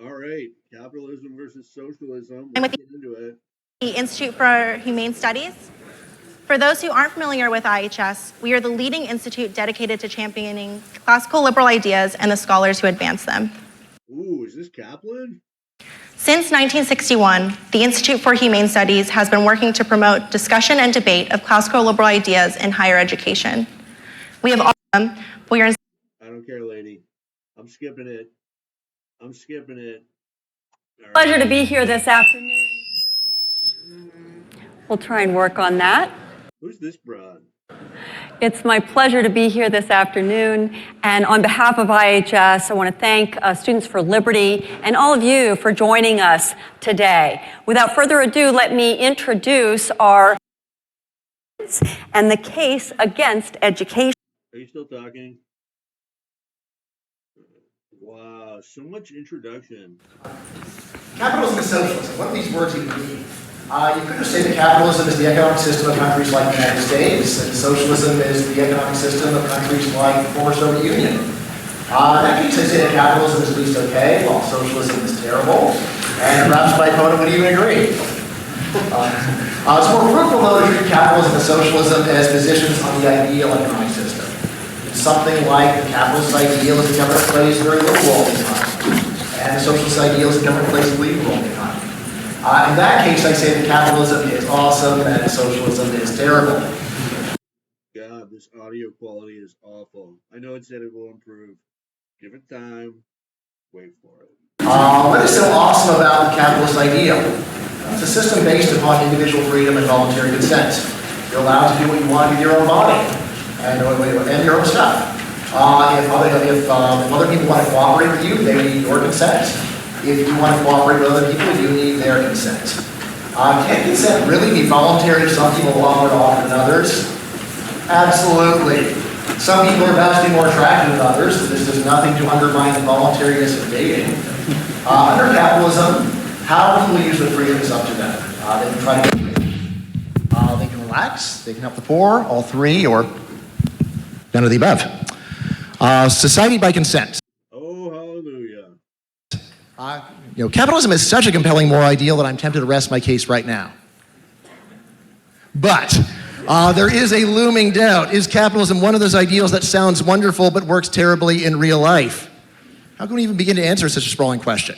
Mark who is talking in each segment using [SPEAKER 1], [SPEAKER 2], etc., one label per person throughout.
[SPEAKER 1] All right, capitalism versus socialism.
[SPEAKER 2] I'm
[SPEAKER 1] Let's
[SPEAKER 2] with
[SPEAKER 1] get into it.
[SPEAKER 2] the Institute for Humane Studies. For those who aren't familiar with IHS, we are the leading institute dedicated to championing classical liberal ideas and the scholars who advance them.
[SPEAKER 1] Ooh, is this Kaplan?
[SPEAKER 2] Since 1961, the Institute for Humane Studies has been working to promote discussion and debate of classical liberal ideas in higher education. We have all of them, but we are
[SPEAKER 1] I don't care, lady. I'm skipping it. I'm skipping it. All
[SPEAKER 3] Pleasure
[SPEAKER 1] right.
[SPEAKER 3] to be here this afternoon. We'll try and work on that.
[SPEAKER 1] Who's this broad?
[SPEAKER 3] It's my pleasure to be here this afternoon. And on behalf of IHS, I want to thank Students for Liberty and all of you for joining us today. Without further ado, let me introduce our and the case against education.
[SPEAKER 1] Are you still talking? Wow, so much introduction.
[SPEAKER 4] Capitalism and socialism, what do these words even mean? You could just say that capitalism is the economic system of countries like the United States, and socialism is the economic system of countries like the former Soviet Union. In that case, I say that capitalism is at least okay, while socialism is terrible, and perhaps my opponent would even agree. It's more fruitful, though, to treat capitalism and socialism as positions on the ideal economic system. It's something like the capitalist ideal is the government plays a very little role in the economy, and the socialist ideal is the government plays a leading role in the economy. In that case, I say that capitalism is awesome and socialism is terrible.
[SPEAKER 1] God, this audio quality is awful. I know it said it will improve. Give it time. Wait for it.
[SPEAKER 4] What is so awesome about the capitalist ideal? It's a system based upon individual freedom and voluntary consent. You're allowed to do what you want with your own body and your own stuff. If other people want to cooperate with you, they need your consent. If you want to cooperate with other people, you need their consent. Can consent really be voluntary if some people are more often than others? Absolutely. Some people are vastly more attractive than others, so this does nothing to undermine the voluntariness of dating. Under capitalism, how people use their freedom is up to them. They can try to they can relax, they can help the poor, all three, or none of the above. Society by consent.
[SPEAKER 1] Oh, hallelujah.
[SPEAKER 4] Capitalism is such a compelling moral ideal that I'm tempted to rest my case right now. But there is a looming doubt. Is capitalism one of those ideals that sounds wonderful but works terribly in real life? How can we even begin to answer such a sprawling question?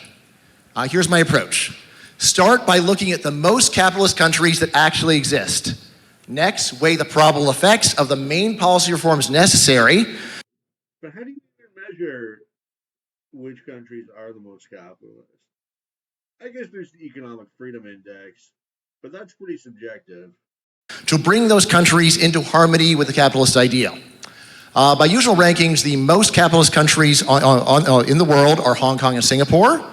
[SPEAKER 4] Here's my approach. Start by looking at the most capitalist countries that actually exist. Next, weigh the probable effects of the main policy reforms necessary.
[SPEAKER 1] But how do you measure which countries are the most capitalist? I guess there's the Economic Freedom Index, but that's pretty subjective.
[SPEAKER 4] To bring those countries into harmony with the capitalist ideal. By usual rankings, the most capitalist countries in the world are Hong Kong and Singapore.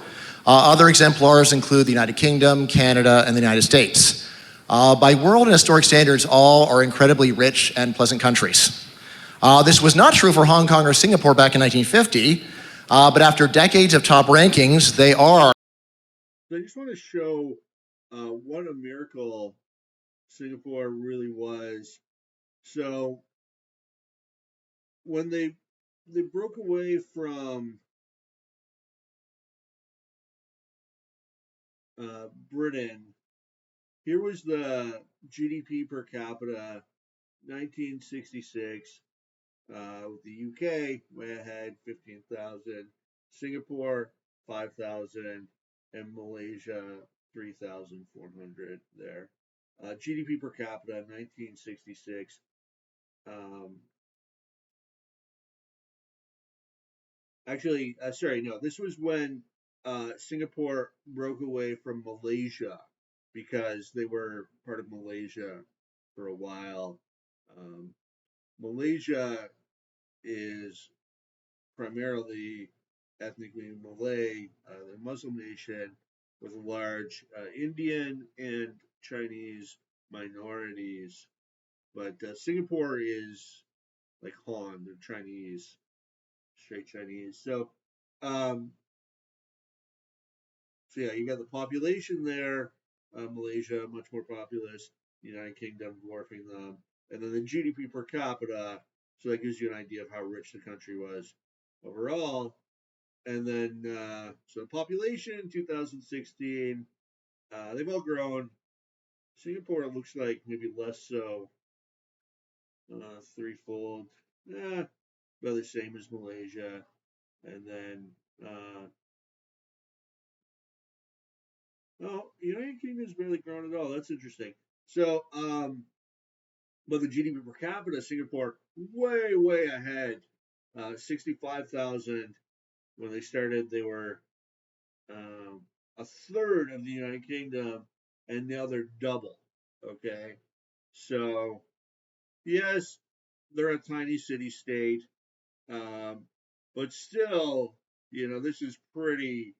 [SPEAKER 4] Other exemplars include the United Kingdom, Canada, and the United States. By world and historic standards, all are incredibly rich and pleasant countries. This was not true for Hong Kong or Singapore back in 1950, but after decades of top rankings, they are.
[SPEAKER 1] So I just want to show what a miracle Singapore really was. So when they broke away from Britain, here was the GDP per capita, 1966, with the UK way ahead, 15,000, Singapore 5,000, and Malaysia 3,400 there. GDP per capita, 1966. Sorry, no, this was when Singapore broke away from Malaysia because they were part of Malaysia for a while. Malaysia is primarily ethnically Malay, the Muslim nation with large Indian and Chinese minorities. But Singapore is like Han, they're Chinese, straight Chinese. Um, so yeah, you got the population there. Malaysia, much more populous. United Kingdom dwarfing them. And then the GDP per capita. So that gives you an idea of how rich the country was overall. and then so the population in 2016, they've all grown. Singapore looks like maybe less so, threefold, about the same as Malaysia, and then United Kingdom's barely grown at all. That's interesting. So, but the GDP per capita, Singapore, way ahead. 65,000 when they started. They were a third of the United Kingdom, and now they're double. Okay, so yes, they're a tiny city state, but still, this is pretty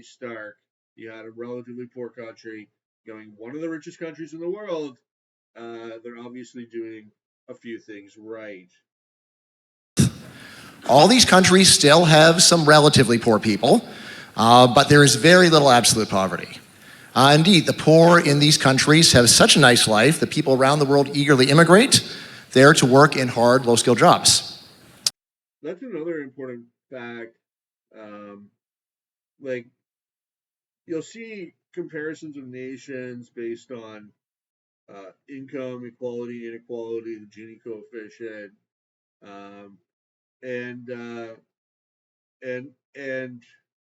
[SPEAKER 1] stark. You had a relatively poor country going one of the richest countries in the world. They're obviously doing a few things right.
[SPEAKER 4] All these countries still have some relatively poor people, but there is very little absolute poverty. Indeed, the poor in these countries have such a nice life that people around the world eagerly immigrate there to work in hard, low-skilled jobs.
[SPEAKER 1] That's another important fact. Like, you'll see comparisons of nations based on income, equality, inequality, the Gini coefficient, and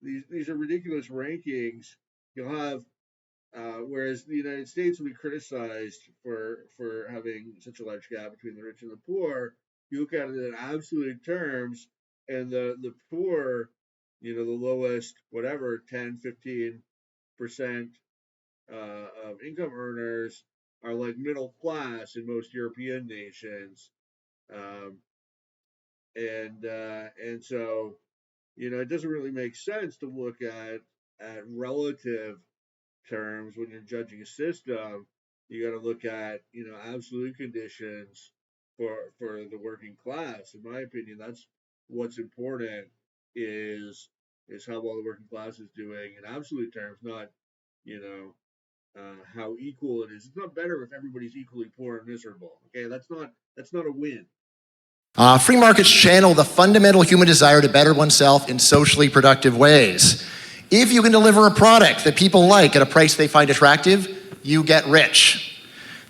[SPEAKER 1] these are ridiculous rankings. You'll have whereas the United States will be criticized for having such a large gap between the rich and the poor. You look at it in absolute terms, and the poor, the lowest, whatever, 10-15% of income earners are like middle class in most European nations, and so it doesn't really make sense to look at relative terms when you're judging a system. You got to look at absolute conditions for the working class. In my opinion, that's what's important is how well the working class is doing in absolute terms, not how equal it is. It's not better if everybody's equally poor and miserable. Okay, that's not a win.
[SPEAKER 4] Free markets channel the fundamental human desire to better oneself in socially productive ways. If you can deliver a product that people like at a price they find attractive, you get rich.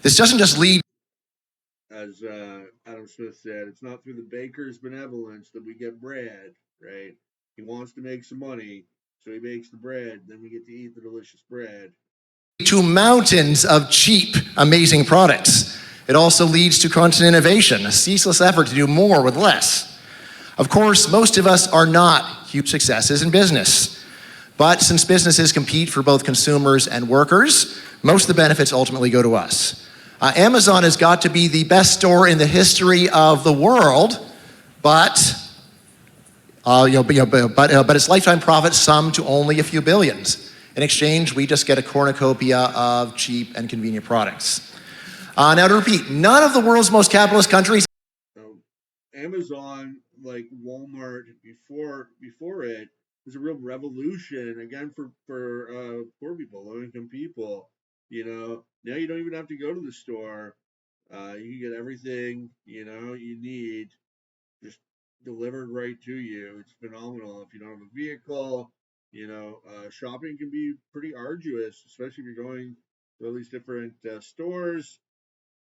[SPEAKER 4] This doesn't just lead,
[SPEAKER 1] as Adam Smith said, it's not through the baker's benevolence that we get bread, right? He wants to make some money, so he makes the bread, then we get to eat the delicious bread.
[SPEAKER 4] To mountains of cheap, amazing products. It also leads to constant innovation, a ceaseless effort to do more with less. Of course, most of us are not huge successes in business. But since businesses compete for both consumers and workers, most of the benefits ultimately go to us. Amazon has got to be the best store in the history of the world, but its lifetime profits sum to only a few billions. In exchange, we just get a cornucopia of cheap and convenient products. Now to repeat, none of the world's most capitalist countries.
[SPEAKER 1] Amazon, like Walmart before it, was a real revolution again for poor people, low income people. Now you don't even have to go to the store. You can get everything you need just delivered right to you. It's phenomenal. If you don't have a vehicle, shopping can be pretty arduous, especially if you're going to all these different stores.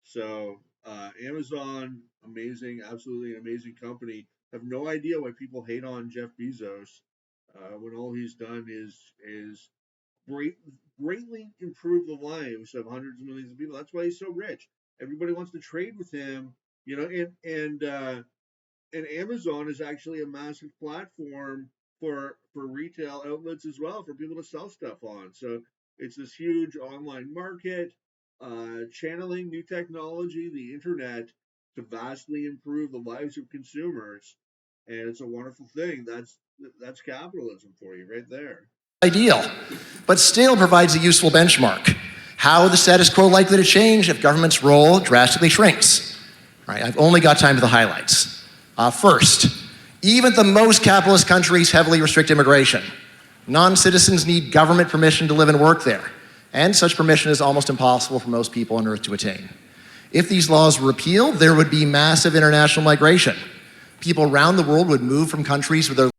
[SPEAKER 1] So Amazon, amazing, absolutely an amazing company. I have no idea why people hate on Jeff Bezos when all he's done is greatly improve the lives of hundreds of millions of people. That's why he's so rich. Everybody wants to trade with him, and Amazon is actually a massive platform for retail outlets as well, for people to sell stuff on. So it's this huge online market, channeling new technology, the internet, to vastly improve the lives of consumers, and it's a wonderful thing. That's capitalism for you right there.
[SPEAKER 4] Ideal, but still provides a useful benchmark. How the status quo likely to change if government's role drastically shrinks? Right, I've only got time for the highlights. First, even the most capitalist countries heavily restrict immigration. Non-citizens need government permission to live and work there, and such permission is almost impossible for most people on Earth to attain. If these laws were repealed, there would be massive international migration. People around the world would move from countries with their...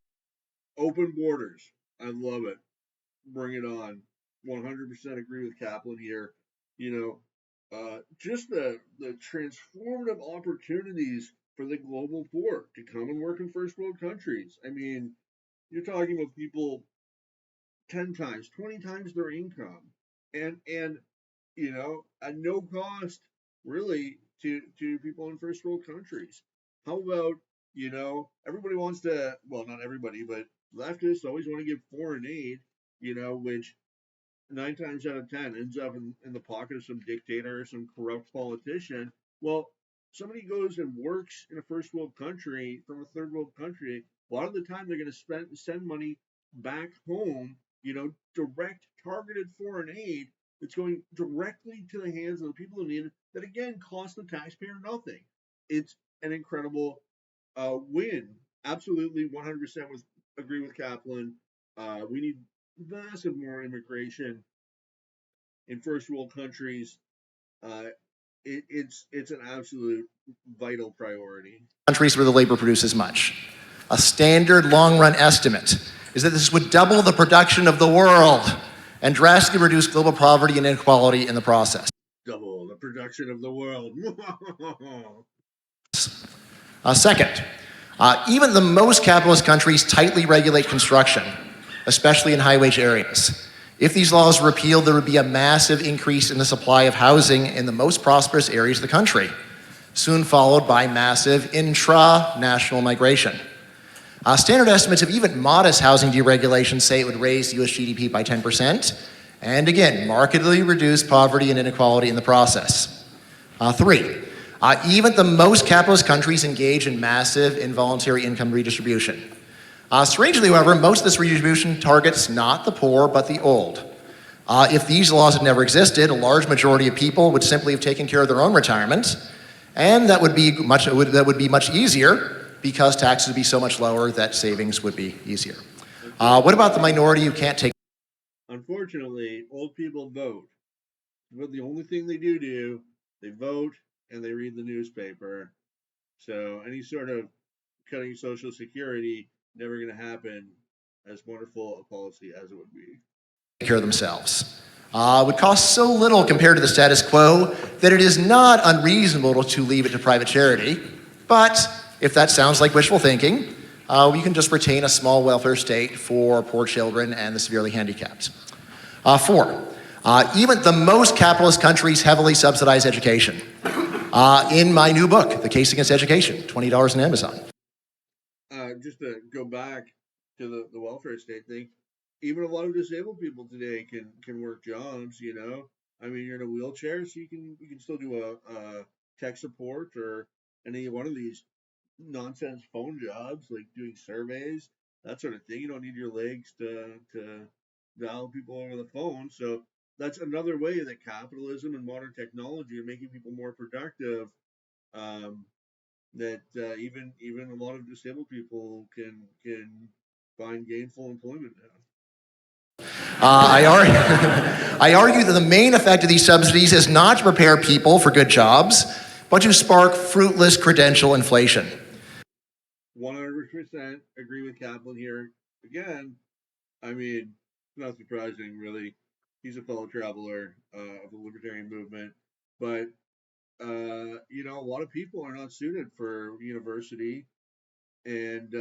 [SPEAKER 1] Open borders. I love it. Bring it on. 100% agree with Kaplan here. You just the transformative opportunities for the global poor to come and work in first world countries. I mean, you're talking about people 10 times, 20 times their income, and at no cost really to people in first world countries. How about everybody wants to, well, not everybody, but leftists always want to give foreign aid, which 9 times out of 10 ends up in the pocket of some dictator or some corrupt politician. Well, somebody goes and works in a first world country from a third world country. A lot of the time, they're going to send money back home. Direct targeted foreign aid that's going directly to the hands of the people in need. That again costs the taxpayer nothing. It's an incredible win. Absolutely, 100% agree with Kaplan. We need massive more immigration in first world countries. Uh, it's an absolute vital priority.
[SPEAKER 4] Countries where the labor produces much. A standard long-run estimate is that this would double the production of the world and drastically reduce global poverty and inequality in the process.
[SPEAKER 1] Double the production of the world.
[SPEAKER 4] Second, even the most capitalist countries tightly regulate construction, especially in high-wage areas. If these laws were repealed, there would be a massive increase in the supply of housing in the most prosperous areas of the country, soon followed by massive intra-national migration. Standard estimates of even modest housing deregulation say it would raise US GDP by 10%, and again, markedly reduce poverty and inequality in the process. Three, even the most capitalist countries engage in massive involuntary income redistribution. Strangely, however, most of this redistribution targets not the poor, but the old. If these laws had never existed, a large majority of people would simply have taken care of their own retirement, and that would be much easier because taxes would be so much lower that savings would be easier. What about the minority who can't take?
[SPEAKER 1] Unfortunately, old people vote. But the only thing they do, they vote and they read the newspaper. So any sort of cutting Social Security never going to happen, as wonderful a policy as it would be.
[SPEAKER 4] Take care of themselves. Would cost so little compared to the status quo that it is not unreasonable to leave it to private charity. But if that sounds like wishful thinking, we can just retain a small welfare state for poor children and the severely handicapped. Four, even the most capitalist countries heavily subsidize education. In my new book, The Case Against Education, $20 on Amazon.
[SPEAKER 1] Just to go back to the welfare state thing, even a lot of disabled people today can work jobs. I mean, you're in a wheelchair, so you can still do a tech support or any one of these nonsense phone jobs like doing surveys, that sort of thing. You don't need your legs to dial people over the phone. So that's another way that capitalism and modern technology are making people more productive. That even a lot of disabled people can find gainful employment now.
[SPEAKER 4] I argue that the main effect of these subsidies is not to prepare people for good jobs, but to spark fruitless credential inflation.
[SPEAKER 1] 100% agree with Kaplan here. Again, I mean, not surprising, really. He's a fellow traveler of the libertarian movement, but a lot of people are not suited for university, and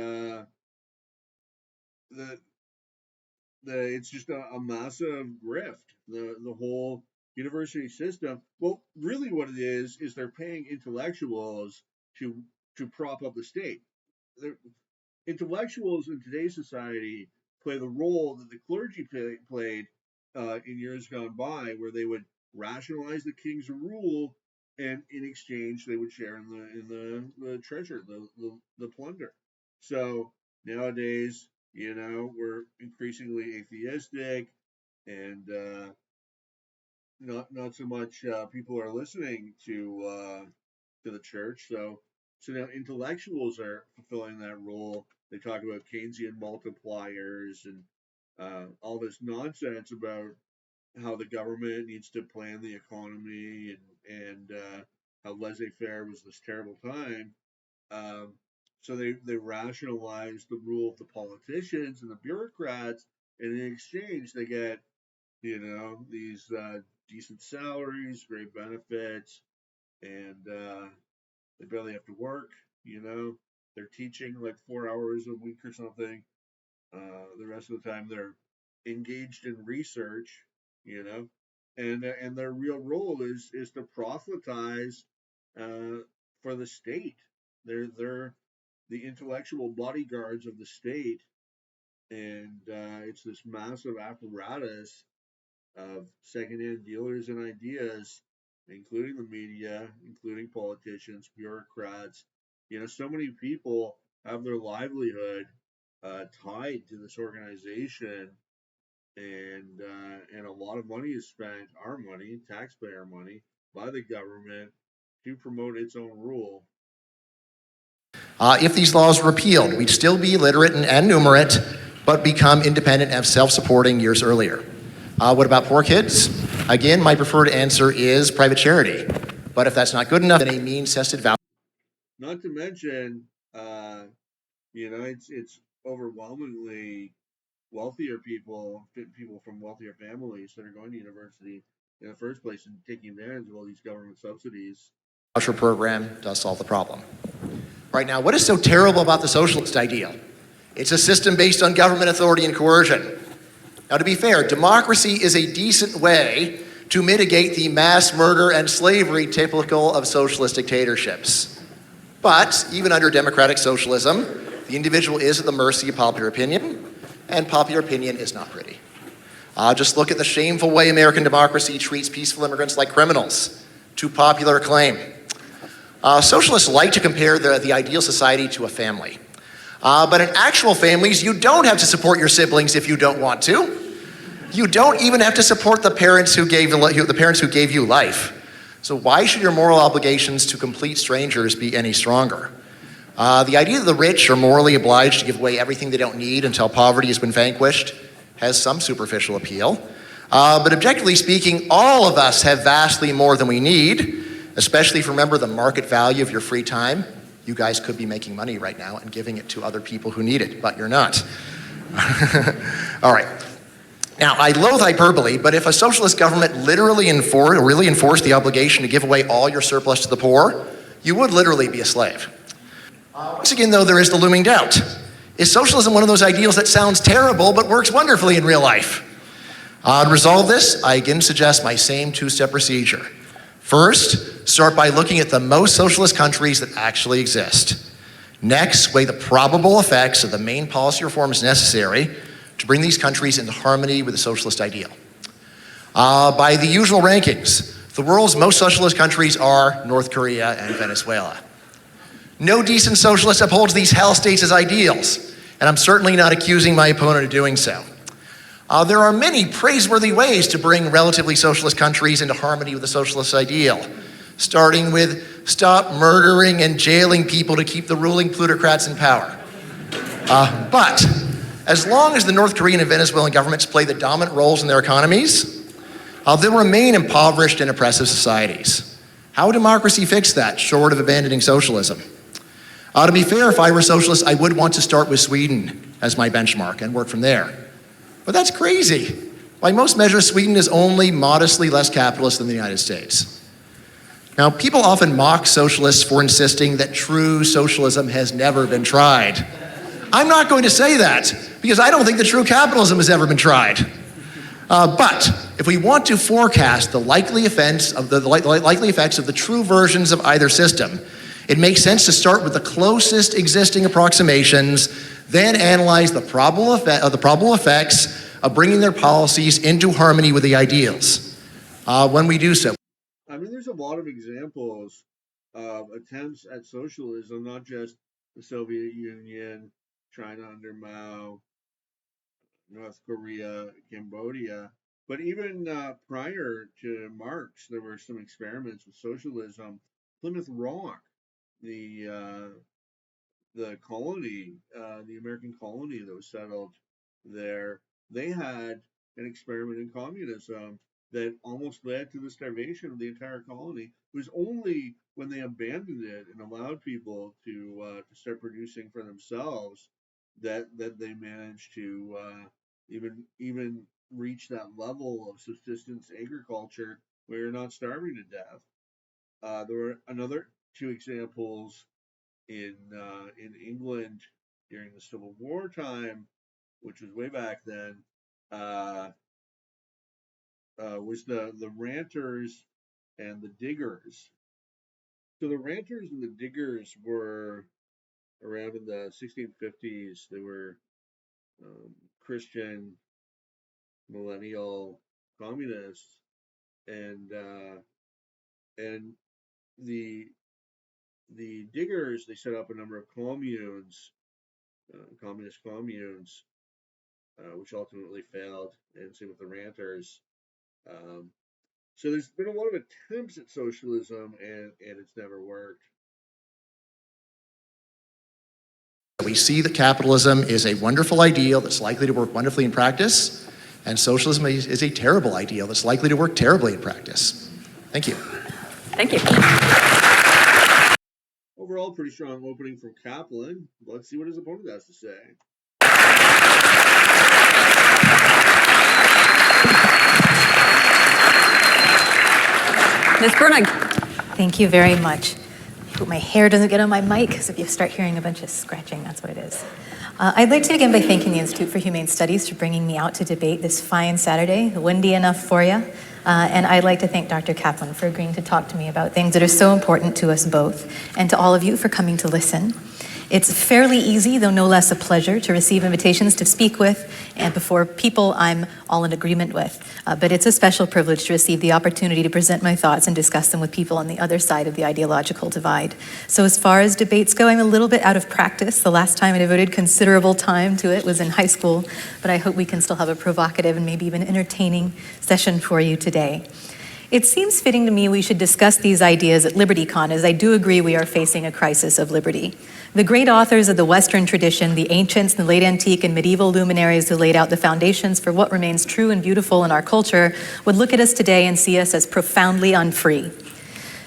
[SPEAKER 1] it's just a massive grift. The whole university system. Well, really, what it is they're paying intellectuals to prop up the state. Intellectuals in today's society play the role that the clergy played in years gone by, where they would rationalize the king's rule, and in exchange they would share in the treasure, the plunder. So nowadays, we're increasingly atheistic, and not so much people are listening to the church. So now intellectuals are fulfilling that role. They talk about Keynesian multipliers and all this nonsense about how the government needs to plan the economy, and how laissez-faire was this terrible time. So they rationalize the rule of the politicians and the bureaucrats, and in exchange they get, these decent salaries, great benefits, and they barely have to work. They're teaching like 4 hours a week or something. The rest of the time they're engaged in research, you know, and their real role is to proselytize uh, for the state. They're the intellectual bodyguards of the state, and it's this massive apparatus of secondhand dealers and ideas, including the media, including politicians, bureaucrats. So many people have their livelihood tied to this organization, and a lot of money is spent, our money, taxpayer money, by the government to promote its own rule.
[SPEAKER 4] If these laws were repealed, we'd still be literate and numerate, but become independent and self-supporting years earlier. What about poor kids? Again, my preferred answer is private charity. But if that's not good enough, then a means-tested value.
[SPEAKER 1] Not to mention, it's overwhelmingly wealthier people from wealthier families that are going to university in the first place and taking advantage of all these government subsidies.
[SPEAKER 4] Voucher program does solve the problem. Right now, what is so terrible about the socialist ideal? It's a system based on government authority and coercion. Now, to be fair, democracy is a decent way to mitigate the mass murder and slavery typical of socialist dictatorships. But even under democratic socialism, the individual is at the mercy of popular opinion, and popular opinion is not pretty. Just look at the shameful way American democracy treats peaceful immigrants like criminals, to popular acclaim. Socialists like to compare the ideal society to a family. But in actual families, you don't have to support your siblings if you don't want to. You don't even have to support the parents who gave you life. So why should your moral obligations to complete strangers be any stronger? The idea that the rich are morally obliged to give away everything they don't need until poverty has been vanquished has some superficial appeal. But objectively speaking, all of us have vastly more than we need, especially if you remember the market value of your free time. You guys could be making money right now and giving it to other people who need it, but you're not. All right. Now, I loathe hyperbole, but if a socialist government really enforced the obligation to give away all your surplus to the poor, you would literally be a slave. Once again, though, there is the looming doubt. Is socialism one of those ideals that sounds terrible but works wonderfully in real life? To resolve this, I again suggest my same two-step procedure. First, start by looking at the most socialist countries that actually exist. Next, weigh the probable effects of the main policy reforms necessary to bring these countries into harmony with the socialist ideal. By the usual rankings, the world's most socialist countries are North Korea and Venezuela. No decent socialist upholds these hell states as ideals, and I'm certainly not accusing my opponent of doing so. There are many praiseworthy ways to bring relatively socialist countries into harmony with the socialist ideal, starting with stop murdering and jailing people to keep the ruling plutocrats in power. But as long as the North Korean and Venezuelan governments play the dominant roles in their economies, they'll remain impoverished and oppressive societies. How would democracy fix that, short of abandoning socialism? To be fair, if I were socialist, I would want to start with Sweden as my benchmark and work from there. But that's crazy. By most measures, Sweden is only modestly less capitalist than the United States. Now, people often mock socialists for insisting that true socialism has never been tried. I'm not going to say that, because I don't think that true capitalism has ever been tried. But if we want to forecast the likely effects of the true versions of either system, it makes sense to start with the closest existing approximations, then analyze the probable effects of bringing their policies into harmony with the ideals. When we do so.
[SPEAKER 1] I mean, there's a lot of examples of attempts at socialism, not just the Soviet Union, China under Mao, North Korea, Cambodia, but even prior to Marx, there were some experiments with socialism. Plymouth Rock, the colony, the American colony that was settled there, they had an experiment in communism that almost led to the starvation of the entire colony. It was only when they abandoned it and allowed people to start producing for themselves that they managed to even reach that level of subsistence agriculture where you're not starving to death. There were another two examples in England during the Civil War time, which was way back then. Was the ranters and the diggers. So the ranters and the diggers were around in the 1650s. They were Christian millennial communists, and the diggers, they set up a number of communes, communist communes, which ultimately failed, and same with the ranters. So there's been a lot of attempts at socialism, and it's never worked.
[SPEAKER 4] We see that capitalism is a wonderful ideal that's likely to work wonderfully in practice, and socialism is a terrible ideal that's likely to work terribly in practice. Thank you.
[SPEAKER 3] Thank you.
[SPEAKER 1] Overall, pretty strong opening from Caplan. Let's see what his opponent has to say.
[SPEAKER 3] Ms. Brunig.
[SPEAKER 5] Thank you very much. I hope my hair doesn't get on my mic, because if you start hearing a bunch of scratching, that's what it is. I'd like to begin by thanking the Institute for Humane Studies for bringing me out to debate this fine Saturday, windy enough for you. And I'd like to thank Dr. Caplan for agreeing to talk to me about things that are so important to us both, and to all of you for coming to listen. It's fairly easy, though no less a pleasure, to receive invitations to speak with and before people I'm all in agreement with. But it's a special privilege to receive the opportunity to present my thoughts and discuss them with people on the other side of the ideological divide. So as far as debates go, I'm a little bit out of practice. The last time I devoted considerable time to it was in high school, but I hope we can still have a provocative and maybe even entertaining session for you today. It seems fitting to me we should discuss these ideas at LibertyCon, as I do agree we are facing a crisis of liberty. The great authors of the Western tradition, the ancients, the late antique and medieval luminaries who laid out the foundations for what remains true and beautiful in our culture, would look at us today and see us as profoundly unfree.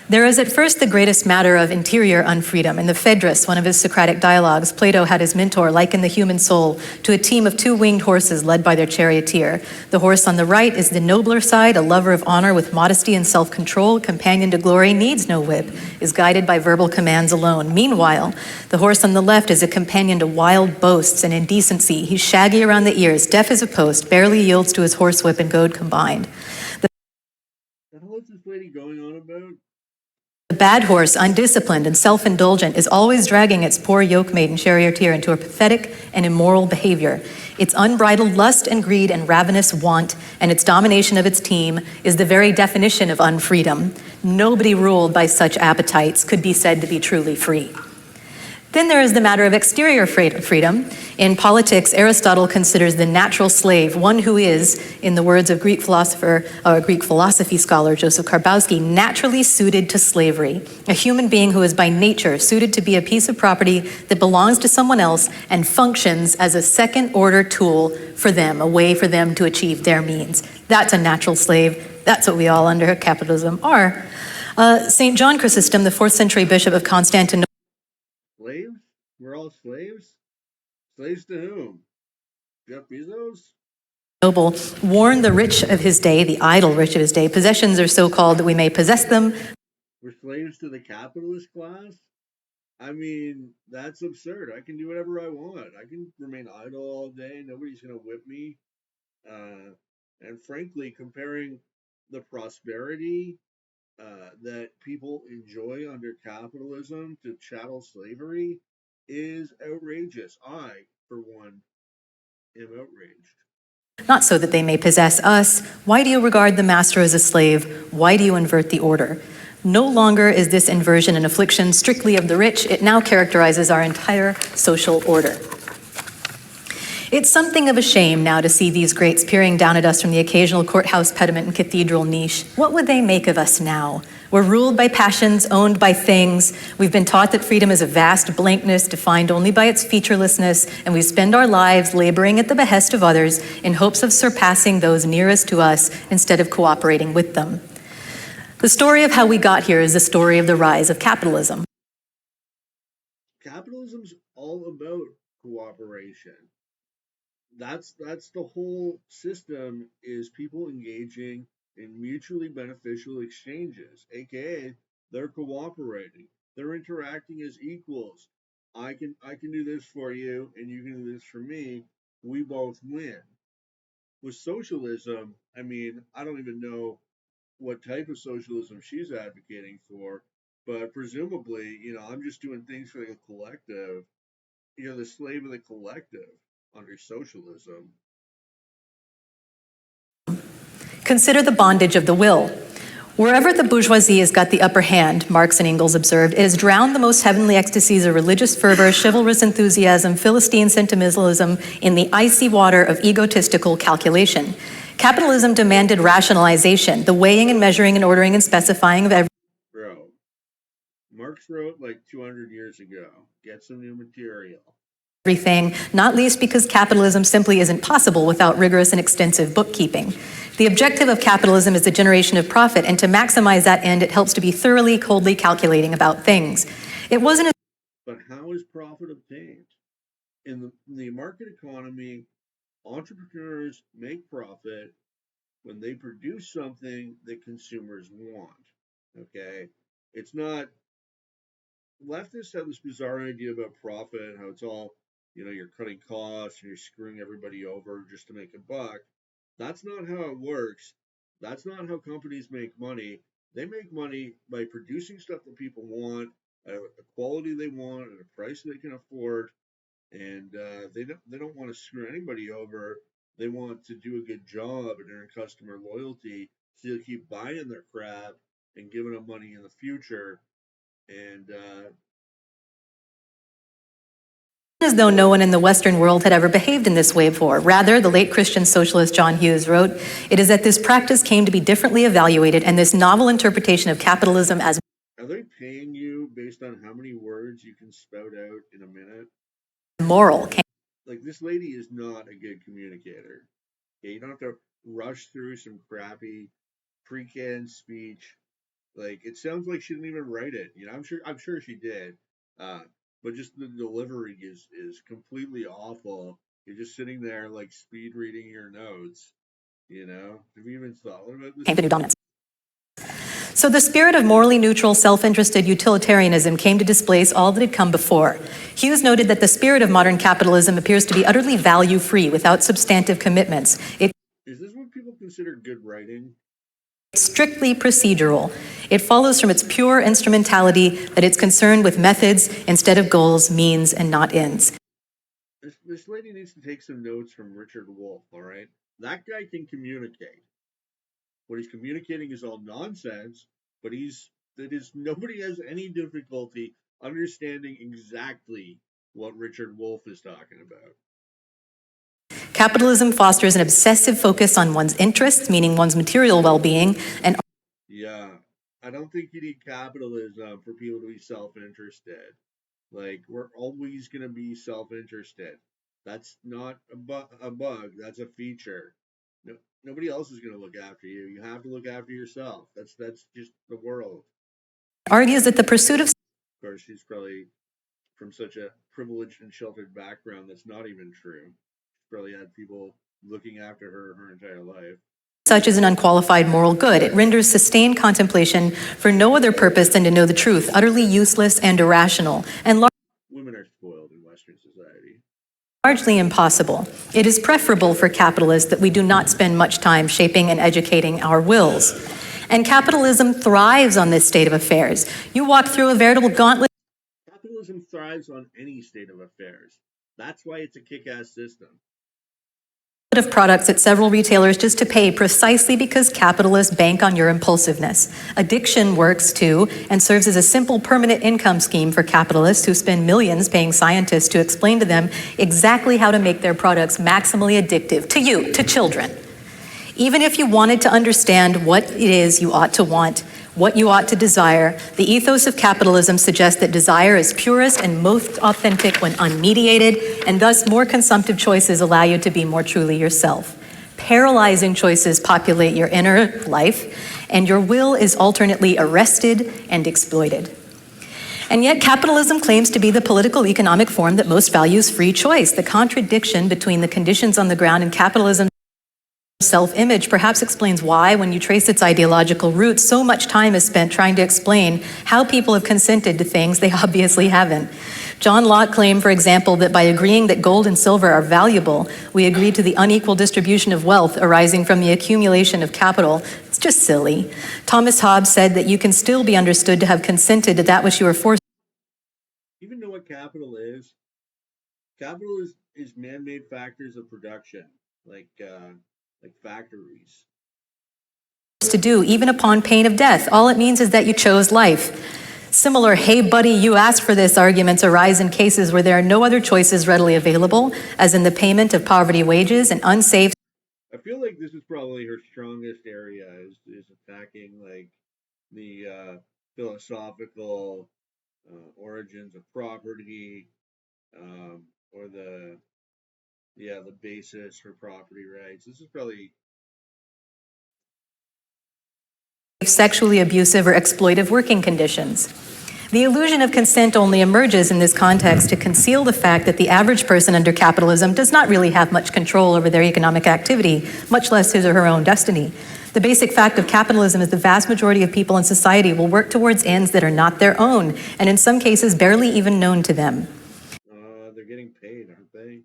[SPEAKER 5] There is at first the greatest matter of interior unfreedom. In the Phaedrus, one of his Socratic dialogues, Plato had his mentor liken the human soul to a team of two winged horses led by their charioteer. The horse on the right is the nobler side, a lover of honor with modesty and self-control, companion to glory, needs no whip, is guided by verbal commands alone. Meanwhile, the horse on the left is a companion to wild boasts and indecency. He's shaggy around the ears, deaf as a post, barely yields to his horsewhip and goad combined.
[SPEAKER 1] What the hell is this lady going on about?
[SPEAKER 5] The bad horse, undisciplined and self-indulgent, is always dragging its poor yoke-mate and charioteer into a pathetic and immoral behavior. Its unbridled lust and greed and ravenous want, and its domination of its team, is the very definition of unfreedom. Nobody ruled by such appetites could be said to be truly free. Then there is the matter of exterior freedom. In politics, Aristotle considers the natural slave one who is, in the words of Greek philosophy scholar Joseph Karbowski, naturally suited to slavery, a human being who is by nature suited to be a piece of property that belongs to someone else and functions as a second-order tool for them, a way for them to achieve their means. That's a natural slave. That's what we all under capitalism are. St. John Chrysostom, the 4th century bishop of Constantinople,
[SPEAKER 1] Slaves? We're all slaves? Slaves to whom? Jeff Bezos?
[SPEAKER 5] Noble warned the rich of his day, the idle rich of his day, possessions are so called that we may possess them.
[SPEAKER 1] We're slaves to the capitalist class? I mean, that's absurd. I can do whatever I want. I can remain idle all day. Nobody's going to whip me. And frankly, comparing the prosperity that people enjoy under capitalism to chattel slavery is outrageous. I, for one, am outraged.
[SPEAKER 5] Not so that they may possess us. Why do you regard the master as a slave? Why do you invert the order? No longer is this inversion an affliction strictly of the rich. It now characterizes our entire social order. It's something of a shame now to see these greats peering down at us from the occasional courthouse pediment and cathedral niche. What would they make of us now? We're ruled by passions, owned by things. We've been taught that freedom is a vast blankness defined only by its featurelessness, and we spend our lives laboring at the behest of others in hopes of surpassing those nearest to us instead of cooperating with them. The story of how we got here is the story of the rise of capitalism.
[SPEAKER 1] Capitalism's all about cooperation. That's the whole system, is people engaging in mutually beneficial exchanges, aka they're cooperating. They're interacting as equals. I can do this for you and you can do this for me. We both win. With socialism, I mean, I don't even know what type of socialism she's advocating for, but presumably, I'm just doing things for the collective. You're the slave of the collective under socialism.
[SPEAKER 5] Consider the bondage of the will. Wherever the bourgeoisie has got the upper hand, Marx and Engels observed, it has drowned the most heavenly ecstasies of religious fervor, chivalrous enthusiasm, Philistine sentimentalism in the icy water of egotistical calculation. Capitalism demanded rationalization, the weighing and measuring and ordering and specifying of every.
[SPEAKER 1] Bro, Marx wrote like 200 years ago, get some new material.
[SPEAKER 5] Everything, not least because capitalism simply isn't possible without rigorous and extensive bookkeeping. The objective of capitalism is the generation of profit, and to maximize that end, it helps to be thoroughly, coldly calculating about things. It wasn't.
[SPEAKER 1] But how is profit obtained? In the market economy, entrepreneurs make profit when they produce something that consumers want. Okay? It's not. Leftists have this bizarre idea about profit and how it's all, you're cutting costs and you're screwing everybody over just to make a buck. That's not how it works. That's not how companies make money. They make money by producing stuff that people want, at a quality they want, at a price they can afford, and they don't want to screw anybody over. They want to do a good job and earn customer loyalty, so they'll keep buying their crap and giving them money in the future. And
[SPEAKER 5] as though no one in the Western world had ever behaved in this way before. Rather, the late Christian socialist John Hughes wrote, "It is that this practice came to be differently evaluated, and this novel interpretation of capitalism as."
[SPEAKER 1] Are they paying you based on how many words you can spout out in a minute?
[SPEAKER 5] Moral.
[SPEAKER 1] Like, this lady is not a good communicator. Okay, you don't have to rush through some crappy pre-canned speech. Like, it sounds like she didn't even write it. I'm sure she did. But just the delivery is completely awful. You're just sitting there like speed reading your notes. Have you even thought about this?
[SPEAKER 5] Came to new dominance. So the spirit of morally neutral, self-interested utilitarianism came to displace all that had come before. Hughes noted that the spirit of modern capitalism appears to be utterly value-free, without substantive commitments.
[SPEAKER 1] Is this what people consider good writing?
[SPEAKER 5] It's strictly procedural. It follows from its pure instrumentality that it's concerned with methods instead of goals, means, and not ends.
[SPEAKER 1] This lady needs to take some notes from Richard Wolff, all right? That guy can communicate. What he's communicating is all nonsense, but nobody has any difficulty understanding exactly what Richard Wolff is talking about.
[SPEAKER 5] Capitalism fosters an obsessive focus on one's interests, meaning one's material well-being, and
[SPEAKER 1] yeah, I don't think you need capitalism for people to be self-interested. Like, we're always going to be self-interested. That's not a bug. That's a feature. No, nobody else is going to look after you. You have to look after yourself. That's just the world.
[SPEAKER 5] argues that the pursuit of.
[SPEAKER 1] Of course, she's probably from such a privileged and sheltered background that's not even true. She's probably had people looking after her entire life.
[SPEAKER 5] Such is an unqualified moral good. It renders sustained contemplation for no other purpose than to know the truth, utterly useless and irrational, and
[SPEAKER 1] women are spoiled in Western society.
[SPEAKER 5] Largely impossible. It is preferable for capitalists that we do not spend much time shaping and educating our wills. And capitalism thrives on this state of affairs. You walk through a veritable gauntlet.
[SPEAKER 1] Capitalism thrives on any state of affairs. That's why it's a kick-ass system.
[SPEAKER 5] of products at several retailers just to pay precisely because capitalists bank on your impulsiveness. Addiction works too and serves as a simple permanent income scheme for capitalists who spend millions paying scientists to explain to them exactly how to make their products maximally addictive to you, to children. Even if you wanted to understand what it is you ought to want, what you ought to desire, the ethos of capitalism suggests that desire is purest and most authentic when unmediated, and thus more consumptive choices allow you to be more truly yourself. Paralyzing choices populate your inner life, and your will is alternately arrested and exploited. And yet capitalism claims to be the political economic form that most values free choice. The contradiction between the conditions on the ground and capitalism self-image perhaps explains why, when you trace its ideological roots, so much time is spent trying to explain how people have consented to things they obviously haven't. John Locke claimed, for example, that by agreeing that gold and silver are valuable, we agree to the unequal distribution of wealth arising from the accumulation of capital. It's just silly. Thomas Hobbes said that you can still be understood to have consented to that which you were forced.
[SPEAKER 1] Even know what capital is? Capital is man-made factors of production, like factories.
[SPEAKER 5] To do, even upon pain of death. All it means is that you chose life. Similar, hey buddy, you asked for this arguments arise in cases where there are no other choices readily available, as in the payment of poverty wages and unsafe.
[SPEAKER 1] I feel like this is probably her strongest area, is attacking like the philosophical origins of property, or the basis for property rights. This is probably
[SPEAKER 5] Sexually abusive or exploitive working conditions. The illusion of consent only emerges in this context to conceal the fact that the average person under capitalism does not really have much control over their economic activity, much less his or her own destiny. The basic fact of capitalism is the vast majority of people in society will work towards ends that are not their own, and in some cases barely even known to them.
[SPEAKER 1] they're getting paid, aren't they?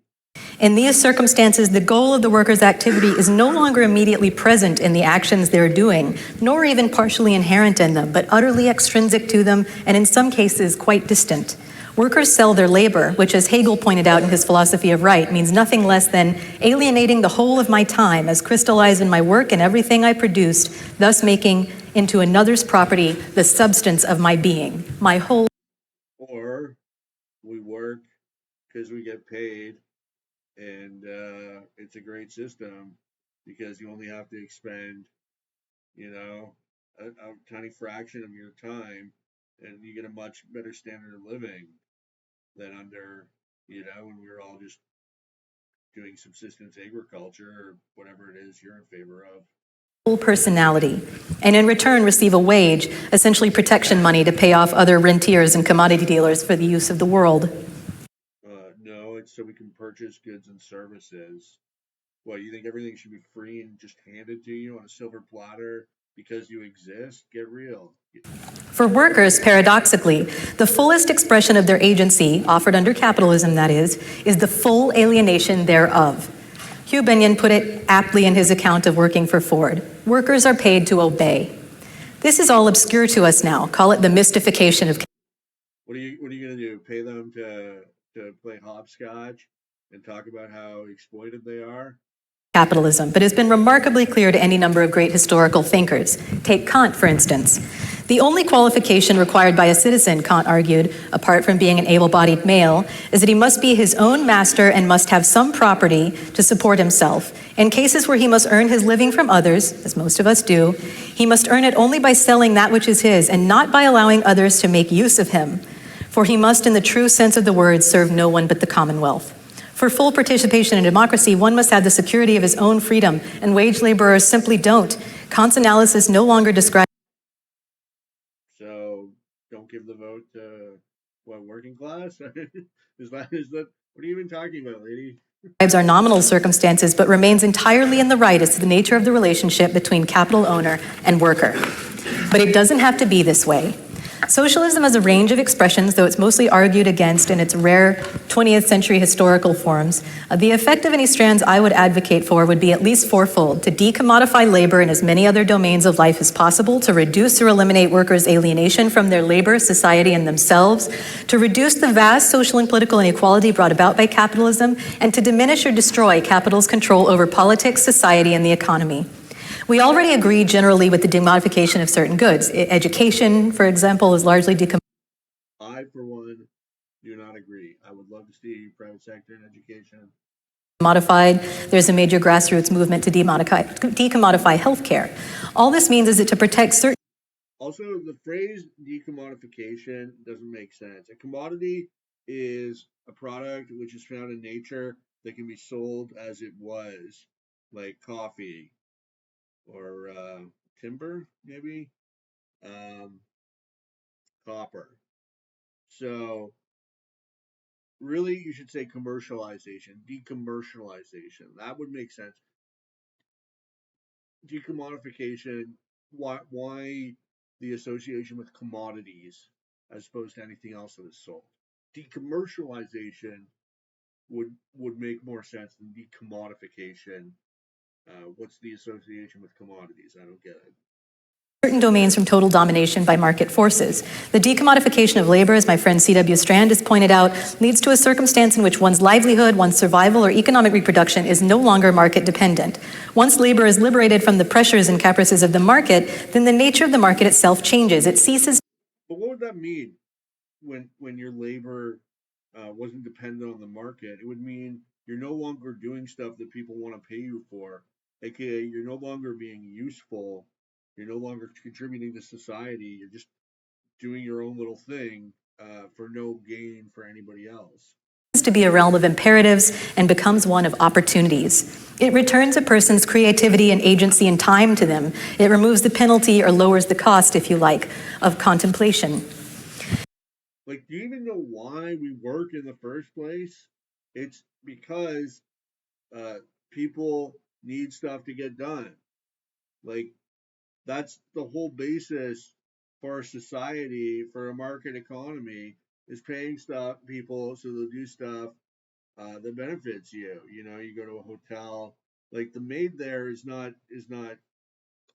[SPEAKER 5] In these circumstances, the goal of the worker's activity is no longer immediately present in the actions they're doing, nor even partially inherent in them, but utterly extrinsic to them, and in some cases quite distant. Workers sell their labor, which, as Hegel pointed out in his philosophy of right, means nothing less than alienating the whole of my time as crystallized in my work and everything I produced, thus making into another's property the substance of my being, my whole.
[SPEAKER 1] Or we work because we get paid, and it's a great system because you only have to expend, a tiny fraction of your time, and you get a much better standard of living than under, when we were all just doing subsistence agriculture or whatever it is you're in favor of.
[SPEAKER 5] Whole personality, and in return receive a wage, essentially protection money to pay off other rentiers and commodity dealers for the use of the world.
[SPEAKER 1] No, it's so we can purchase goods and services. What, you think everything should be free and just handed to you on a silver platter because you exist? Get real.
[SPEAKER 5] For workers, paradoxically, the fullest expression of their agency, offered under capitalism that is the full alienation thereof. Hugh Benyon put it aptly in his account of working for Ford. Workers are paid to obey. This is all obscure to us now. Call it the mystification of.
[SPEAKER 1] What are you going to do? Pay them to play hopscotch and talk about how exploited they are?
[SPEAKER 5] Capitalism, but has been remarkably clear to any number of great historical thinkers. Take Kant, for instance. The only qualification required by a citizen, Kant argued, apart from being an able-bodied male, is that he must be his own master and must have some property to support himself. In cases where he must earn his living from others, as most of us do, he must earn it only by selling that which is his and not by allowing others to make use of him. For he must, in the true sense of the word, serve no one but the commonwealth. For full participation in democracy, one must have the security of his own freedom, and wage laborers simply don't. Kant's analysis no longer describes.
[SPEAKER 1] So, don't give the vote to, working class? Is that, what are you even talking about, lady?
[SPEAKER 5] Our nominal circumstances, but remains entirely in the right as to the nature of the relationship between capital owner and worker. But it doesn't have to be this way. Socialism has a range of expressions, though it's mostly argued against in its rare 20th century historical forms. The effect of any strands I would advocate for would be at least fourfold: to decommodify labor in as many other domains of life as possible, to reduce or eliminate workers' alienation from their labor, society, and themselves, to reduce the vast social and political inequality brought about by capitalism, and to diminish or destroy capital's control over politics, society, and the economy. We already agree generally with the decommodification of certain goods. Education, for example, is largely
[SPEAKER 1] I, for one, do not agree. I would love to see private sector in education
[SPEAKER 5] modified. There's a major grassroots movement to decommodify healthcare. All this means is that to protect certain...
[SPEAKER 1] Also, the phrase decommodification doesn't make sense. A commodity is a product which is found in nature that can be sold as it was, like coffee or timber, maybe, copper. So, really, you should say commercialization, decommercialization. That would make sense. Decommodification, why the association with commodities as opposed to anything else that is sold? Decommercialization would make more sense than decommodification. What's the association with commodities? I don't get it.
[SPEAKER 5] Certain domains from total domination by market forces. The decommodification of labor, as my friend C.W. Strand has pointed out, leads to a circumstance in which one's livelihood, one's survival, or economic reproduction is no longer market dependent. Once labor is liberated from the pressures and caprices of the market, then the nature of the market itself changes. It ceases...
[SPEAKER 1] But what would that mean when your labor wasn't dependent on the market? It would mean you're no longer doing stuff that people want to pay you for, aka you're no longer being useful. You're no longer contributing to society. You're just doing your own little thing for no gain for anybody else.
[SPEAKER 5] To be a realm of imperatives and becomes one of opportunities. It returns a person's creativity and agency and time to them. It removes the penalty or lowers the cost, if you like, of contemplation.
[SPEAKER 1] Like, do you even know why we work in the first place? It's because people need stuff to get done. Like, that's the whole basis for a society, for a market economy, is paying people so they'll do stuff that benefits you. You know, you go to a hotel, like the maid there is not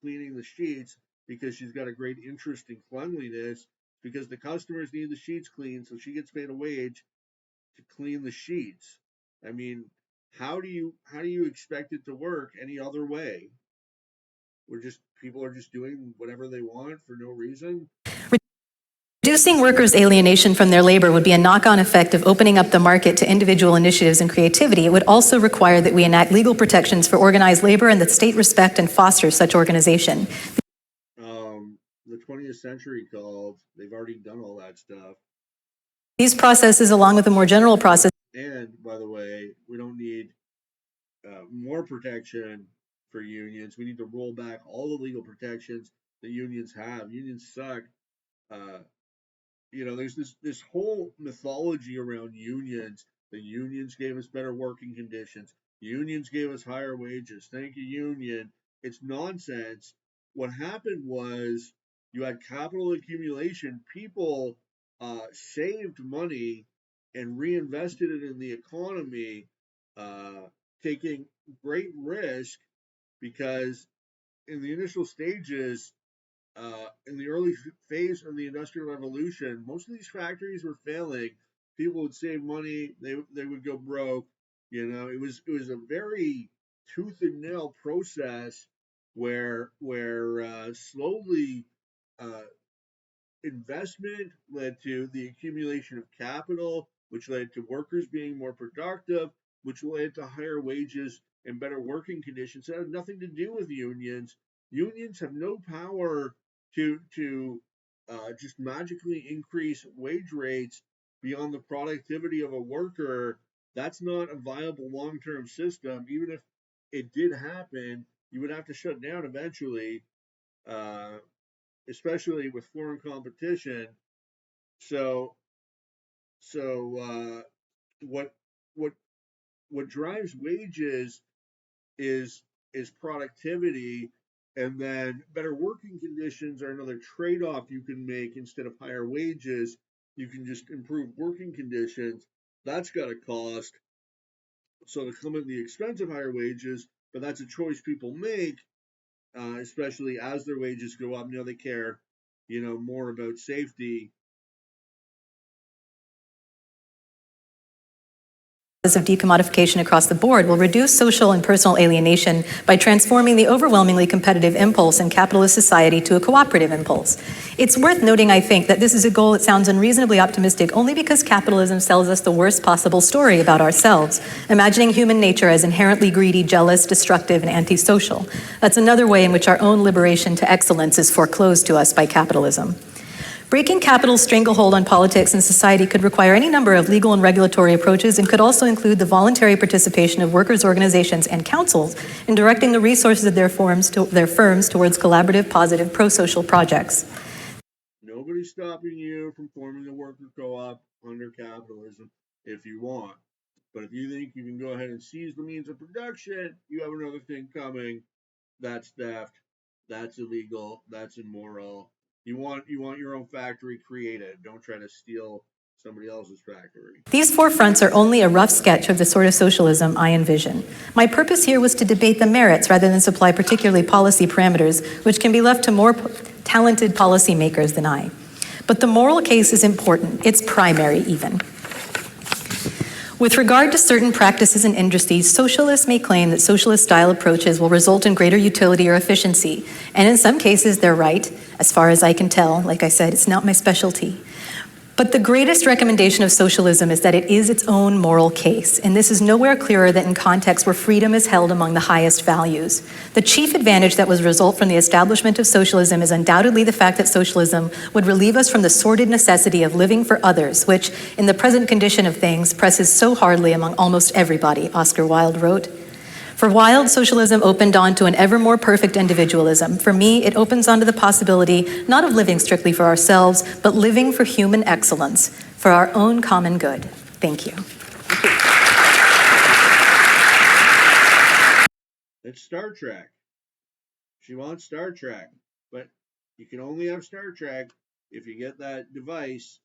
[SPEAKER 1] cleaning the sheets because she's got a great interest in cleanliness, because the customers need the sheets cleaned, so she gets paid a wage to clean the sheets. I mean, how do you expect it to work any other way? People are just doing whatever they want for no reason.
[SPEAKER 5] Reducing workers' alienation from their labor would be a knock-on effect of opening up the market to individual initiatives and creativity. It would also require that we enact legal protections for organized labor and that state respect and foster such organization.
[SPEAKER 1] The 20th century called. They've already done all that stuff.
[SPEAKER 5] These processes, along with a more general process.
[SPEAKER 1] And by the way, we don't need more protection for unions. We need to roll back all the legal protections that unions have. Unions suck. There's this whole mythology around unions. The unions gave us better working conditions. Unions gave us higher wages. Thank you, union. It's nonsense. What happened was you had capital accumulation. People saved money and reinvested it in the economy, taking great risk, because in the initial stages, in the early phase of the Industrial Revolution, most of these factories were failing. People would save money; they would go broke. It was a very tooth and nail process where slowly investment led to the accumulation of capital, which led to workers being more productive, which led to higher wages and better working conditions. It had nothing to do with unions. Unions have no power to just magically increase wage rates beyond the productivity of a worker. That's not a viable long-term system. Even if it did happen, you would have to shut down eventually, especially with foreign competition. So what what drives wages is productivity, And then better working conditions are another trade-off you can make. Instead of higher wages, you can just improve working conditions. That's got a cost. So they come at the expense of higher wages, but that's a choice people make, especially as their wages go up. They care, more about safety.
[SPEAKER 5] Of decommodification across the board will reduce social and personal alienation by transforming the overwhelmingly competitive impulse in capitalist society to a cooperative impulse. It's worth noting, I think, that this is a goal that sounds unreasonably optimistic only because capitalism sells us the worst possible story about ourselves, imagining human nature as inherently greedy, jealous, destructive, and antisocial. That's another way in which our own liberation to excellence is foreclosed to us by capitalism. Breaking capital's stranglehold on politics and society could require any number of legal and regulatory approaches and could also include the voluntary participation of workers' organizations and councils in directing the resources of their firms towards collaborative, positive, pro-social projects.
[SPEAKER 1] Nobody's stopping you from forming a worker co-op under capitalism if you want. But if you think you can go ahead and seize the means of production, you have another thing coming. That's theft. That's illegal. That's immoral. You want your own factory, create it. Don't try to steal somebody else's factory.
[SPEAKER 5] These four fronts are only a rough sketch of the sort of socialism I envision. My purpose here was to debate the merits rather than supply particularly policy parameters, which can be left to more talented policymakers than I. But the moral case is important. It's primary even. With regard to certain practices and industries, socialists may claim that socialist-style approaches will result in greater utility or efficiency. And in some cases, they're right. As far as I can tell, like I said, it's not my specialty. But the greatest recommendation of socialism is that it is its own moral case, and this is nowhere clearer than in contexts where freedom is held among the highest values. The chief advantage that would result from the establishment of socialism is undoubtedly the fact that socialism would relieve us from the sordid necessity of living for others, which, in the present condition of things, presses so hardly among almost everybody, Oscar Wilde wrote. For Wilde, socialism opened onto an ever more perfect individualism. For me, it opens onto the possibility not of living strictly for ourselves, but living for human excellence, for our own common good. Thank you.
[SPEAKER 1] It's Star Trek. She wants Star Trek, but you can only have Star Trek if you get that device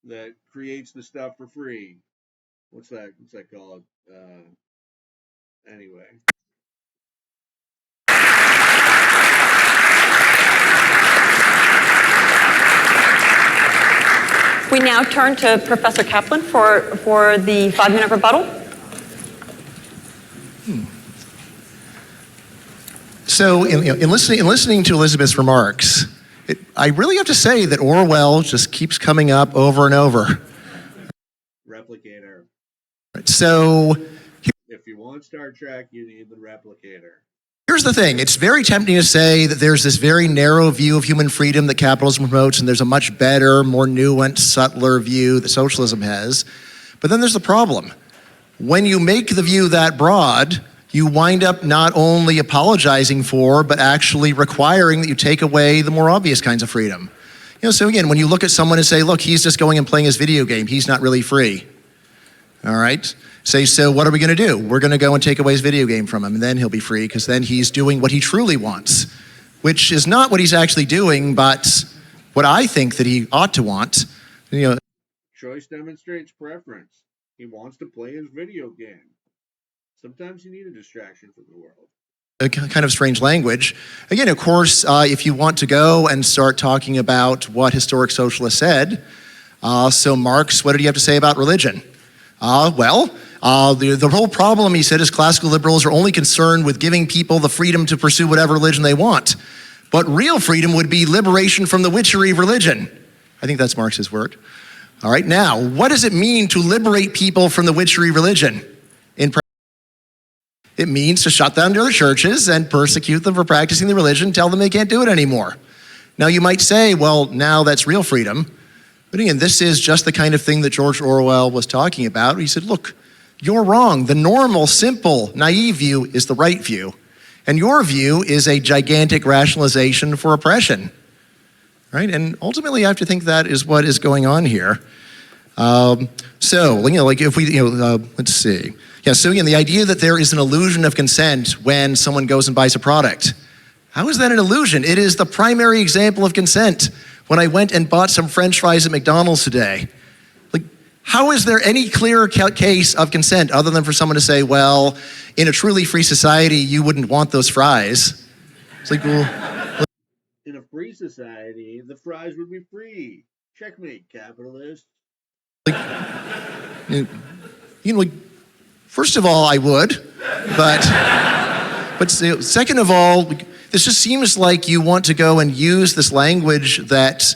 [SPEAKER 1] that creates the stuff for free. What's that called? Anyway.
[SPEAKER 3] We now turn to Professor Caplan for the 5-minute rebuttal.
[SPEAKER 4] So in listening to Elizabeth's remarks, I really have to say that Orwell just keeps coming up over and over.
[SPEAKER 1] Replicator.
[SPEAKER 4] So
[SPEAKER 1] if you want Star Trek, you need the replicator.
[SPEAKER 4] Here's the thing. It's very tempting to say that there's this very narrow view of human freedom that capitalism promotes, and there's a much better, more nuanced, subtler view that socialism has. But then there's the problem. When you make the view that broad, you wind up not only apologizing for, but actually requiring that you take away the more obvious kinds of freedom. So again, when you look at someone and say, look, he's just going and playing his video game, he's not really free. All right? Say, so what are we going to do? We're going to go and take away his video game from him, and then he'll be free, because then he's doing what he truly wants, which is not what he's actually doing, but what I think that he ought to want.
[SPEAKER 1] Choice demonstrates preference. He wants to play his video game. Sometimes you need a distraction from the world.
[SPEAKER 4] A kind of strange language. Again, of course, if you want to go and start talking about what historic socialists said, so Marx, what did he have to say about religion? The whole problem, he said, is classical liberals are only concerned with giving people the freedom to pursue whatever religion they want. But real freedom would be liberation from the witchery of religion. I think that's Marx's word. All right, now, what does it mean to liberate people from the witchery of religion? It means to shut down their churches and persecute them for practicing the religion, tell them they can't do it anymore. Now, you might say, well, now that's real freedom. But again, this is just the kind of thing that George Orwell was talking about. He said, look, you're wrong. The normal, simple, naive view is the right view. And your view is a gigantic rationalization for oppression. Right? And ultimately, I have to think that is what is going on here. If we, let's see. Yeah, so again, the idea that there is an illusion of consent when someone goes and buys a product. How is that an illusion? It is the primary example of consent. When I went and bought some French fries at McDonald's today, like, how is there any clearer case of consent other than for someone to say, well, in a truly free society, you wouldn't want those fries? It's like, well,
[SPEAKER 1] In a free society, the fries would be free. Checkmate, capitalists.
[SPEAKER 4] like, like, first of all, I would, but second of all, this just seems like you want to go and use this language that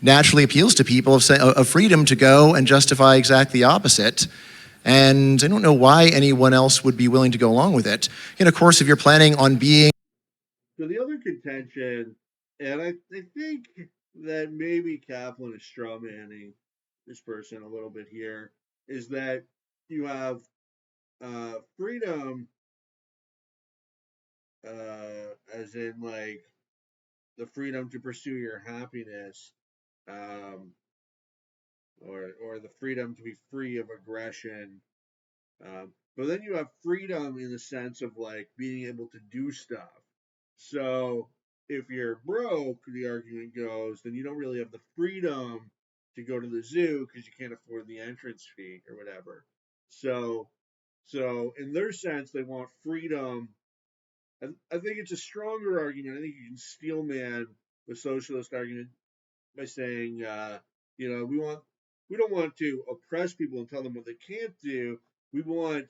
[SPEAKER 4] naturally appeals to people of freedom to go and justify exactly the opposite. And I don't know why anyone else would be willing to go along with it. And of course, if you're planning on being...
[SPEAKER 1] So the other contention, and I think that maybe Kaplan is strawmanning this person a little bit here, is that you have freedom, as in like the freedom to pursue your happiness, or the freedom to be free of aggression. But then you have freedom in the sense of like being able to do stuff. So if you're broke, the argument goes, then you don't really have the freedom to go to the zoo because you can't afford the entrance fee or whatever. So in their sense, they want freedom. And I think it's a stronger argument. I think you can steelman the socialist argument by saying, we don't want to oppress people and tell them what they can't do. We want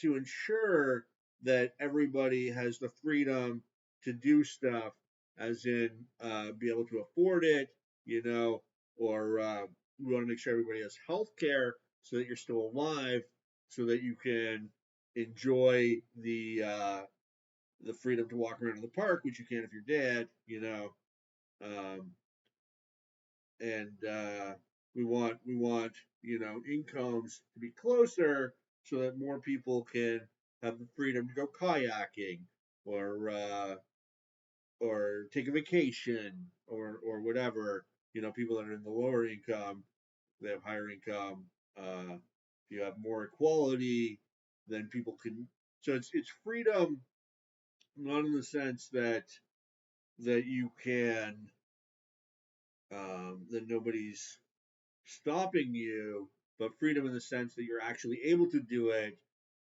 [SPEAKER 1] to ensure that everybody has the freedom to do stuff, as in be able to afford it, or we want to make sure everybody has health care so that you're still alive, so that you can enjoy the freedom to walk around in the park, which you can if you're dead, and we want incomes to be closer so that more people can have the freedom to go kayaking or take a vacation or whatever. People that are in the lower income, they have higher income. If you have more equality, then people can. So it's freedom, not in the sense that you can that nobody's stopping you, but freedom in the sense that you're actually able to do it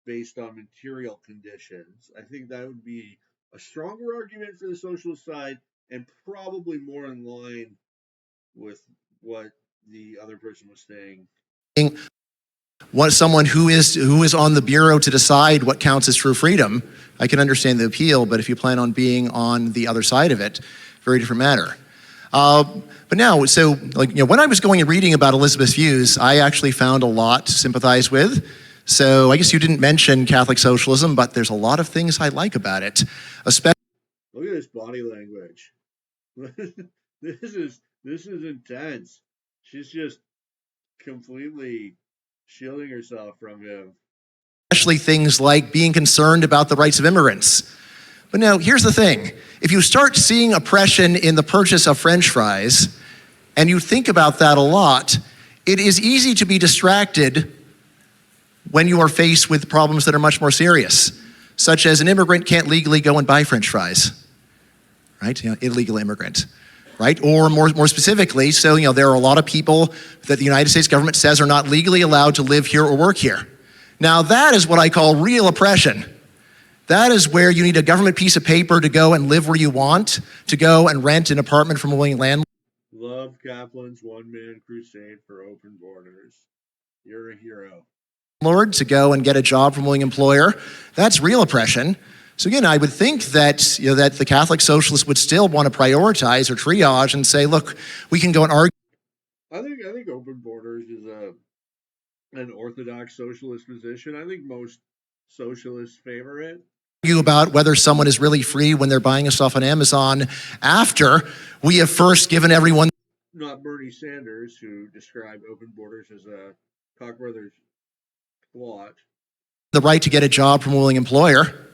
[SPEAKER 1] based on material conditions. I think that would be a stronger argument for the socialist side, and probably more in line with what the other person was saying.
[SPEAKER 4] Someone who is on the bureau to decide what counts as true freedom, I can understand the appeal, but if you plan on being on the other side of it, very different matter. But now, when I was going and reading about Elizabeth's views, I actually found a lot to sympathize with. So I guess you didn't mention Catholic socialism, but there's a lot of things I like about it. Especially,
[SPEAKER 1] look at this body language. This is intense. She's just completely shielding herself from him.
[SPEAKER 4] Especially things like being concerned about the rights of immigrants. But now, here's the thing. If you start seeing oppression in the purchase of French fries, and you think about that a lot, it is easy to be distracted when you are faced with problems that are much more serious, such as an immigrant can't legally go and buy French fries, right? Illegal immigrant, right? Or more specifically, there are a lot of people that the United States government says are not legally allowed to live here or work here. Now, that is what I call real oppression. That is where you need a government piece of paper to go and live where you want, to go and rent an apartment from a willing landlord.
[SPEAKER 1] Love Kaplan's one-man crusade for open borders. You're a hero.
[SPEAKER 4] Lord, to go and get a job from a willing employer. That's real oppression. So again, I would think that that the Catholic socialists would still want to prioritize or triage and say, look, we can go and argue.
[SPEAKER 1] I think open borders is an orthodox socialist position. I think most socialists favor it.
[SPEAKER 4] About whether someone is really free when they're buying stuff on Amazon after we have first given everyone.
[SPEAKER 1] Not Bernie Sanders, who described open borders as a Koch brothers plot.
[SPEAKER 4] The right to get a job from a willing employer,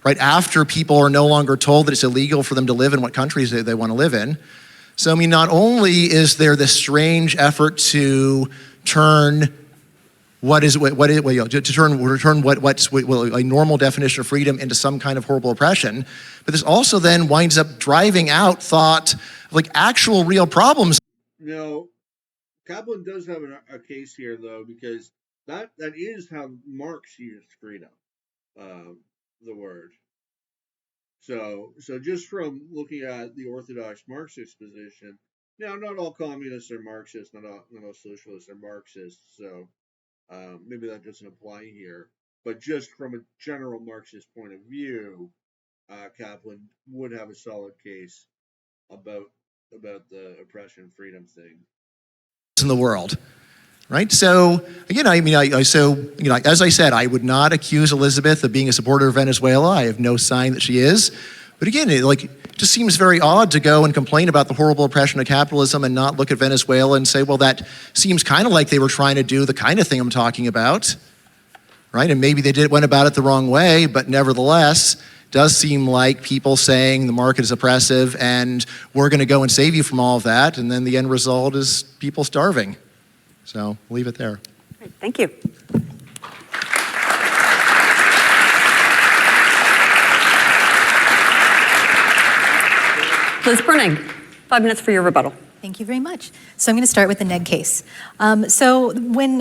[SPEAKER 4] right after people are no longer told that it's illegal for them to live in what countries they want to live in. So, not only is there this strange effort to turn to turn what's a normal definition of freedom into some kind of horrible oppression. But this also then winds up driving out thought of like actual real problems.
[SPEAKER 1] No, Kaplan does have a case here, though, because that is how Marx used freedom, the word. So just from looking at the orthodox Marxist position, now not all communists are Marxists, not all socialists are Marxists. So maybe that doesn't apply here. But just from a general Marxist point of view, Kaplan would have a solid case about the oppression freedom thing
[SPEAKER 4] In the world, right? So again, as I said, I would not accuse Elizabeth of being a supporter of Venezuela. I have no sign that she is. But again, it just seems very odd to go and complain about the horrible oppression of capitalism and not look at Venezuela and say, well, that seems kind of like they were trying to do the kind of thing I'm talking about, right? And maybe they went about it the wrong way, but nevertheless, does seem like people saying the market is oppressive and we're going to go and save you from all of that, and then the end result is people starving. So we'll leave it there.
[SPEAKER 3] Great, thank you. Liz Bruning, 5 minutes for your rebuttal.
[SPEAKER 5] Thank you very much. So I'm going to start with the Ned case. So when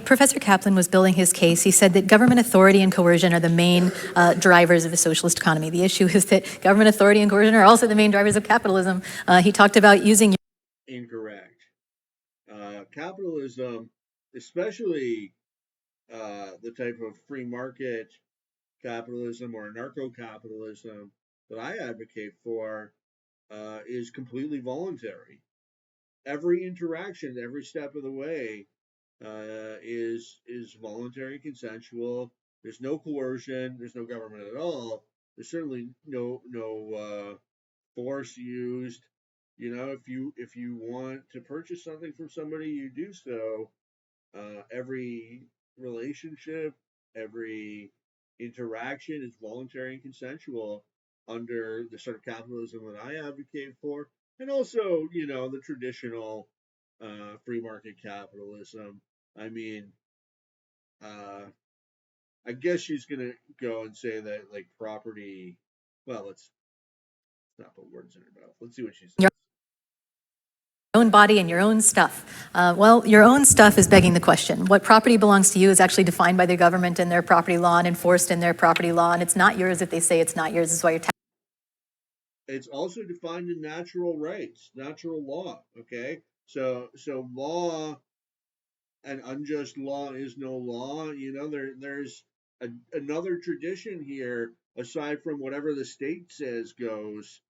[SPEAKER 5] Professor Kaplan was building his case, he said that government authority and coercion are the main drivers of a socialist economy. The issue is that government authority and coercion are also the main drivers of capitalism. He talked about using...
[SPEAKER 1] Incorrect. Capitalism, especially the type of free market capitalism or anarcho-capitalism that I advocate for, is completely voluntary. Every interaction, every step of the way, is voluntary, consensual. There's no coercion. There's no government at all. There's certainly no force used. If you want to purchase something from somebody, you do so. Every relationship, every interaction is voluntary and consensual under the sort of capitalism that I advocate for, and also, the traditional free market capitalism. I mean, I guess she's gonna go and say that like property. Well, let's not put words in her mouth. Let's see what she says.
[SPEAKER 5] Own body and your own stuff. Well, your own stuff is begging the question. What property belongs to you is actually defined by the government and their property law and enforced in their property law, and it's not yours if they say it's not yours. This is why you're...
[SPEAKER 1] It's also defined in natural rights, natural law. Okay, so law and unjust law is no law. There's another tradition here aside from whatever the state says goes,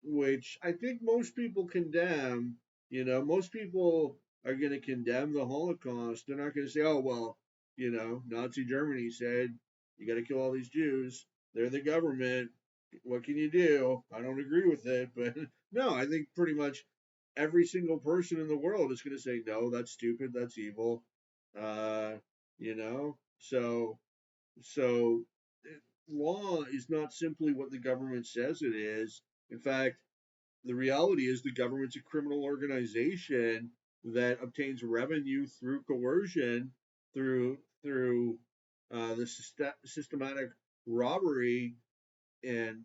[SPEAKER 1] which I think most people condemn. Most people are going to condemn the Holocaust. They're not going to say, oh, well, Nazi Germany said you got to kill all these Jews. They're the government. What can you do? I don't agree with it. But no, I think pretty much every single person in the world is going to say, no, that's stupid. That's evil. So law is not simply what the government says it is. In fact, the reality is the government's a criminal organization that obtains revenue through coercion, through the systematic robbery and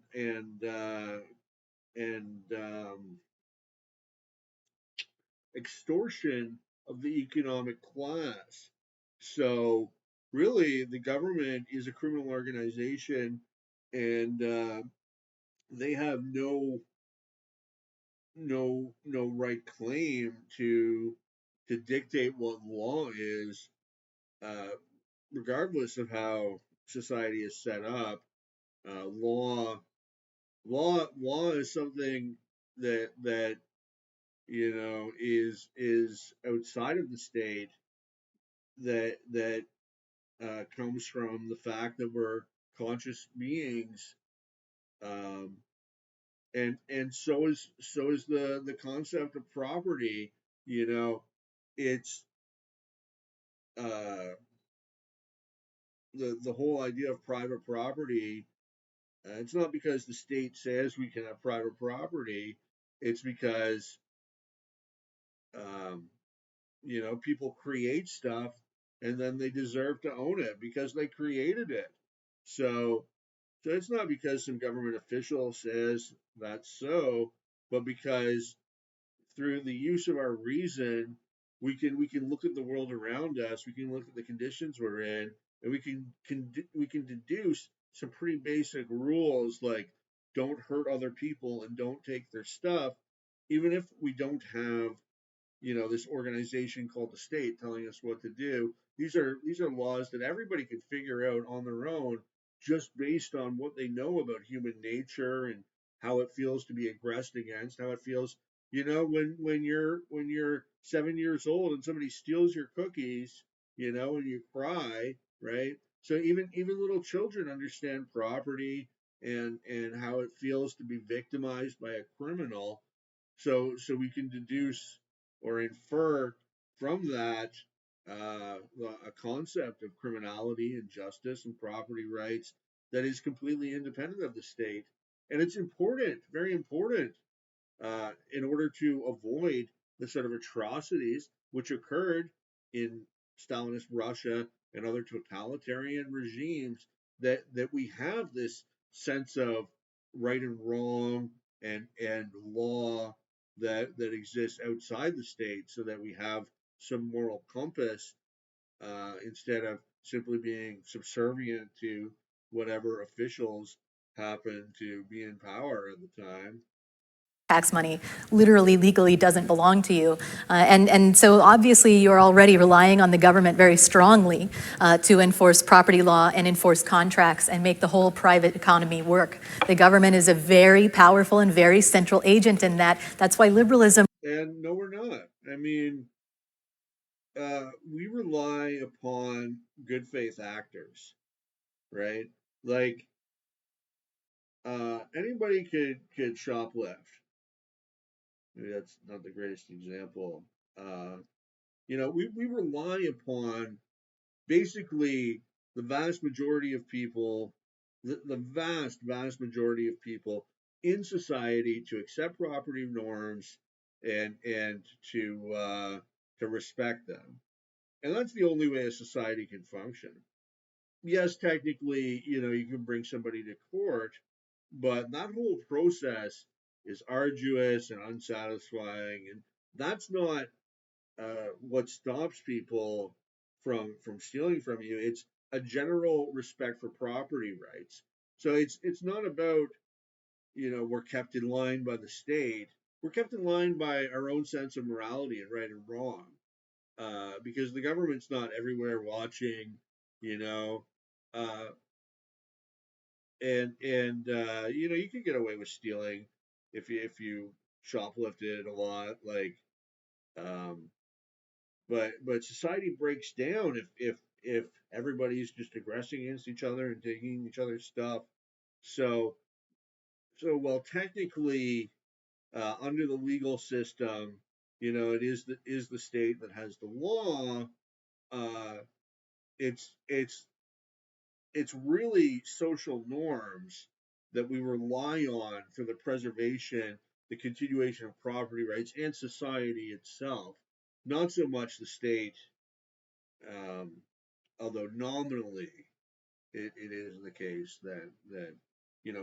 [SPEAKER 1] extortion of the economic class. So really, the government is a criminal organization, and they have no right claim to dictate what law is, uh, regardless of how society is set up. Law is something that is outside of the state, that comes from the fact that we're conscious beings, um, and so is the concept of property. It's uh, the whole idea of private property. It's not because the state says we can have private property. It's because people create stuff, and then they deserve to own it because they created it. So it's not because some government official says that's so, but because through the use of our reason, we can look at the world around us, we can look at the conditions we're in, and we can deduce some pretty basic rules like don't hurt other people and don't take their stuff, even if we don't have this organization called the state telling us what to do. These are laws that everybody can figure out on their own just based on what they know about human nature and how it feels to be aggressed against, how it feels when you're 7 years old and somebody steals your cookies, and you cry, right? So even little children understand property and how it feels to be victimized by a criminal. So we can deduce or infer from that a concept of criminality and justice and property rights that is completely independent of the state. And it's important, very important, in order to avoid the sort of atrocities which occurred in Stalinist Russia and other totalitarian regimes, that we have this sense of right and wrong and law that exists outside the state, so that we have some moral compass, instead of simply being subservient to whatever officials happen to be in power at the time.
[SPEAKER 5] Tax money literally legally doesn't belong to you. And so obviously you're already relying on the government very strongly to enforce property law and enforce contracts and make the whole private economy work. The government is a very powerful and very central agent in that. That's why liberalism.
[SPEAKER 1] And no, we're not. I mean, we rely upon good faith actors, right? Like, anybody could shoplift. Maybe that's not the greatest example. We rely upon basically the vast majority of people, the vast majority of people in society to accept property norms and to respect them. And that's the only way a society can function. Yes, technically, you can bring somebody to court, but that whole process is arduous and unsatisfying, and that's not what stops people from stealing from you. It's a general respect for property rights. So it's not about we're kept in line by the state. We're kept in line by our own sense of morality and right and wrong, because the government's not everywhere watching, you know, uh, and you can get away with stealing if you shoplifted a lot, like, um, but society breaks down if everybody's just aggressing against each other and taking each other's stuff. So while technically, under the legal system, it is the state that has the law. Uh, it's really social norms that we rely on for the preservation, the continuation of property rights and society itself, not so much the state, um, although nominally it is the case that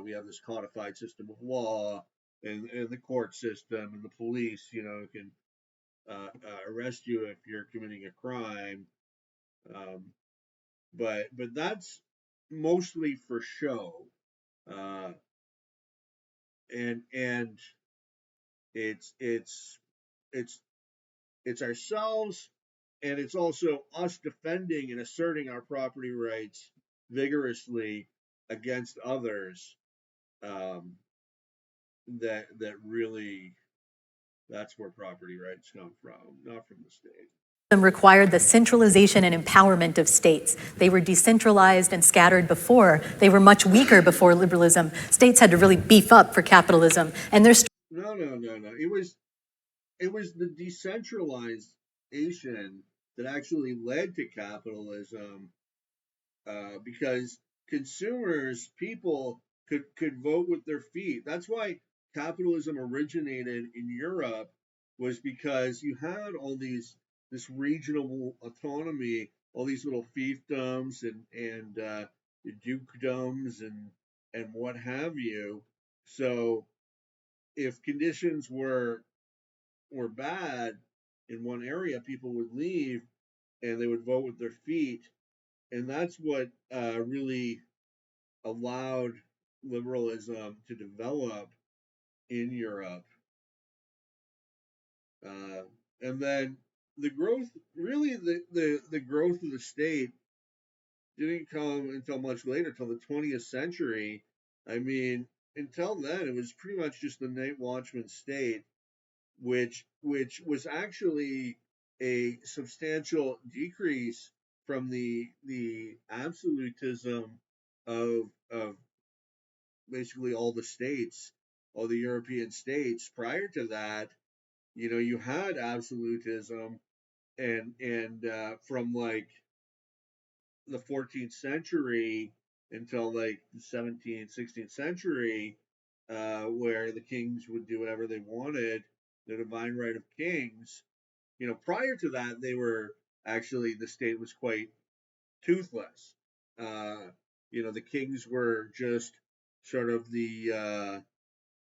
[SPEAKER 1] we have this codified system of law, and the court system and the police, can arrest you if you're committing a crime. Um, but that's mostly for show, uh, and it's it's it's ourselves, and it's also us defending and asserting our property rights vigorously against others, um, that really, that's where property rights come from, not from the state.
[SPEAKER 5] Required the centralization and empowerment of states. They were decentralized and scattered before. They were much weaker before liberalism. States had to really beef up for capitalism. And there's
[SPEAKER 1] No, no, no, no. It was the decentralization that actually led to capitalism, because consumers, people could vote with their feet. That's why capitalism originated in Europe, was because you had all this regional autonomy all these little fiefdoms and dukedoms and what have you. So if conditions were bad in one area, people would leave and they would vote with their feet, and that's what really allowed liberalism to develop in Europe. And then the growth, really, the growth of the state didn't come until much later, till the 20th century. I mean, until then, it was pretty much just the night watchman state, which was actually a substantial decrease from the absolutism of basically all the states, all the European states. Prior to that, you had absolutism, and from like the 14th century until like the 17th, 16th century, where the kings would do whatever they wanted, the divine right of kings. Prior to that, the state was quite toothless. The kings were just sort of the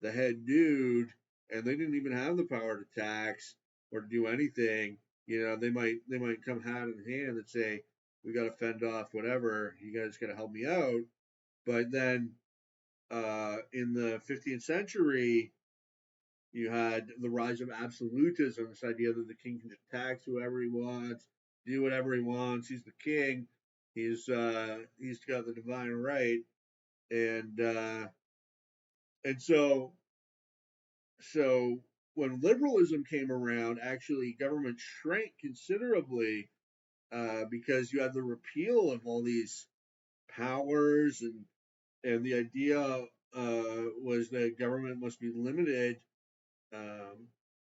[SPEAKER 1] head dude, and they didn't even have the power to tax or to do anything. They might come hand in hand and say, "We got to fend off whatever. You guys got to help me out." But then, in the 15th century, you had the rise of absolutism, this idea that the king can just tax whoever he wants, do whatever he wants. He's the king. He's got the divine right, and so when liberalism came around, actually government shrank considerably, because you had the repeal of all these powers, and the idea was that government must be limited,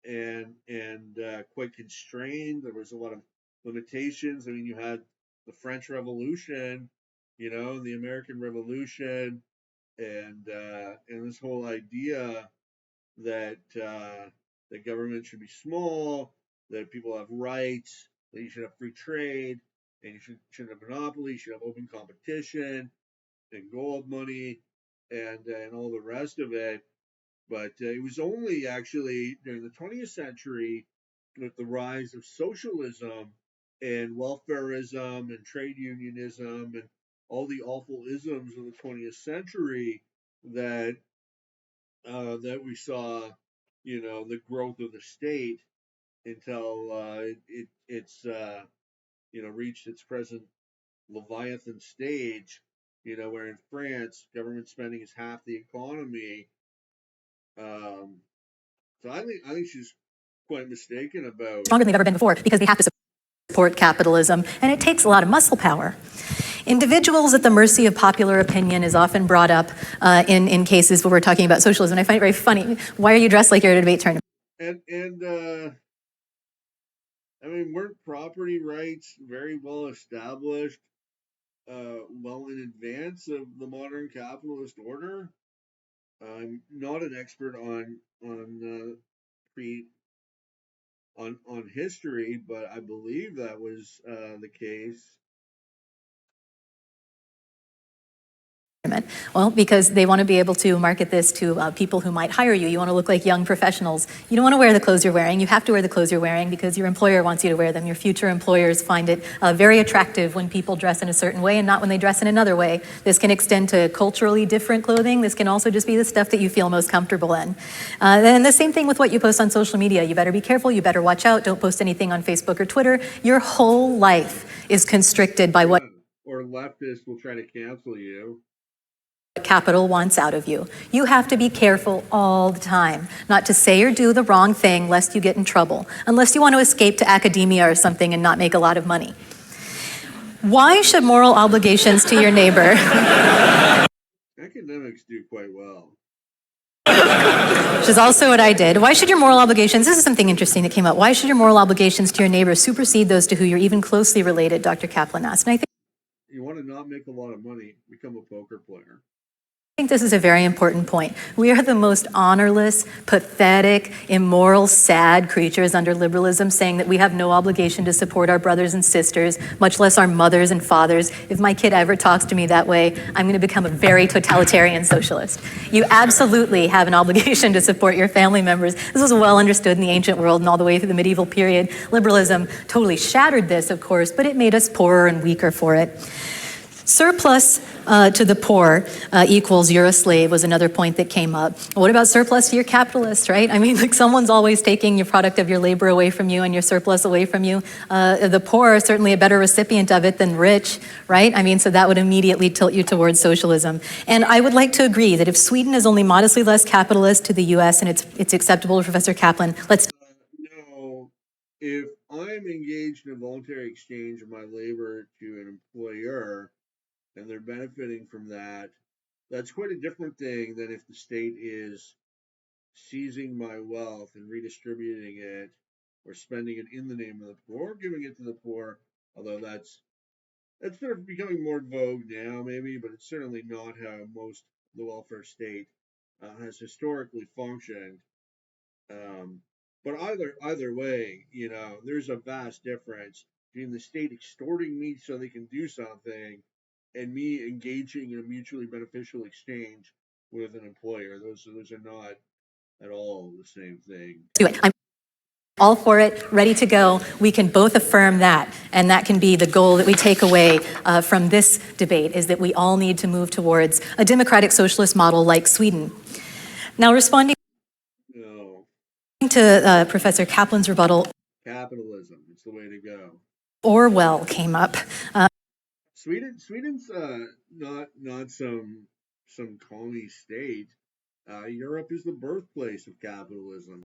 [SPEAKER 1] and quite constrained. There was a lot of limitations. I mean, you had the French Revolution, the American Revolution, and this whole idea that that government should be small, that people have rights, that you should have free trade, and you shouldn't have monopoly, you should have open competition and gold money, and all the rest of it. But it was only actually during the 20th century, with the rise of socialism and welfarism and trade unionism and all the awful isms of the 20th century, that we saw, the growth of the state until it's reached its present Leviathan stage. Where in France, government spending is half the economy. So I think she's quite mistaken about.
[SPEAKER 5] Stronger than they've ever been before because they have to support capitalism, and it takes a lot of muscle power. Individuals at the mercy of popular opinion is often brought up in cases where we're talking about socialism. And I find it very funny. Why are you dressed like you're at a debate tournament?
[SPEAKER 1] And I mean, weren't property rights very well established, well in advance of the modern capitalist order? I'm not an expert on history, but I believe that was the case.
[SPEAKER 5] Well, because they want to be able to market this to people who might hire you. You want to look like young professionals. You don't want to wear the clothes you're wearing. You have to wear the clothes you're wearing because your employer wants you to wear them. Your future employers find it very attractive when people dress in a certain way and not when they dress in another way. This can extend to culturally different clothing. This can also just be the stuff that you feel most comfortable in. And the same thing with what you post on social media. You better be careful. You better watch out. Don't post anything on Facebook or Twitter. Your whole life is constricted by what...
[SPEAKER 1] Or leftists will try to cancel you.
[SPEAKER 5] Capital wants out of you. You have to be careful all the time, not to say or do the wrong thing lest you get in trouble, unless you want to escape to academia or something and not make a lot of money. Why should moral obligations to your neighbor...
[SPEAKER 1] Academics do quite well.
[SPEAKER 5] Which is also what I did. Why should your moral obligations, this is something interesting that came up, why should your moral obligations to your neighbor supersede those to who you're even closely related, Dr. Caplan asked. And I think
[SPEAKER 1] you want to not make a lot of money, become a poker player.
[SPEAKER 5] I think this is a very important point. We are the most honorless, pathetic, immoral, sad creatures under liberalism, saying that we have no obligation to support our brothers and sisters, much less our mothers and fathers. If my kid ever talks to me that way, I'm going to become a very totalitarian socialist. You absolutely have an obligation to support your family members. This was well understood in the ancient world and all the way through the medieval period. Liberalism totally shattered this, of course, but it made us poorer and weaker for it. Surplus to the poor equals you're a slave was another point that came up. What about surplus to your capitalists, right? I mean, like someone's always taking your product of your labor away from you and your surplus away from you. The poor are certainly a better recipient of it than rich, right? I mean, so that would immediately tilt you towards socialism. And I would like to agree that if Sweden is only modestly less capitalist to the US and it's acceptable to Professor Kaplan, let's...
[SPEAKER 1] No, if I'm engaged in a voluntary exchange of my labor to an employer, and they're benefiting from that, that's quite a different thing than if the state is seizing my wealth and redistributing it or spending it in the name of the poor or giving it to the poor, although that's sort of becoming more vogue now maybe, but it's certainly not how most the welfare state has historically functioned. But either way, there's a vast difference between the state extorting me so they can do something and me engaging in a mutually beneficial exchange with an employer. Those are not at all the same thing.
[SPEAKER 5] Do it. I'm all for it, ready to go. We can both affirm that, and that can be the goal that we take away from this debate, is that we all need to move towards a democratic socialist model like Sweden. Now, responding to Professor Kaplan's rebuttal,
[SPEAKER 1] capitalism is the way to go.
[SPEAKER 5] Orwell came up.
[SPEAKER 1] Sweden's not some commie state. Europe is the birthplace of capitalism.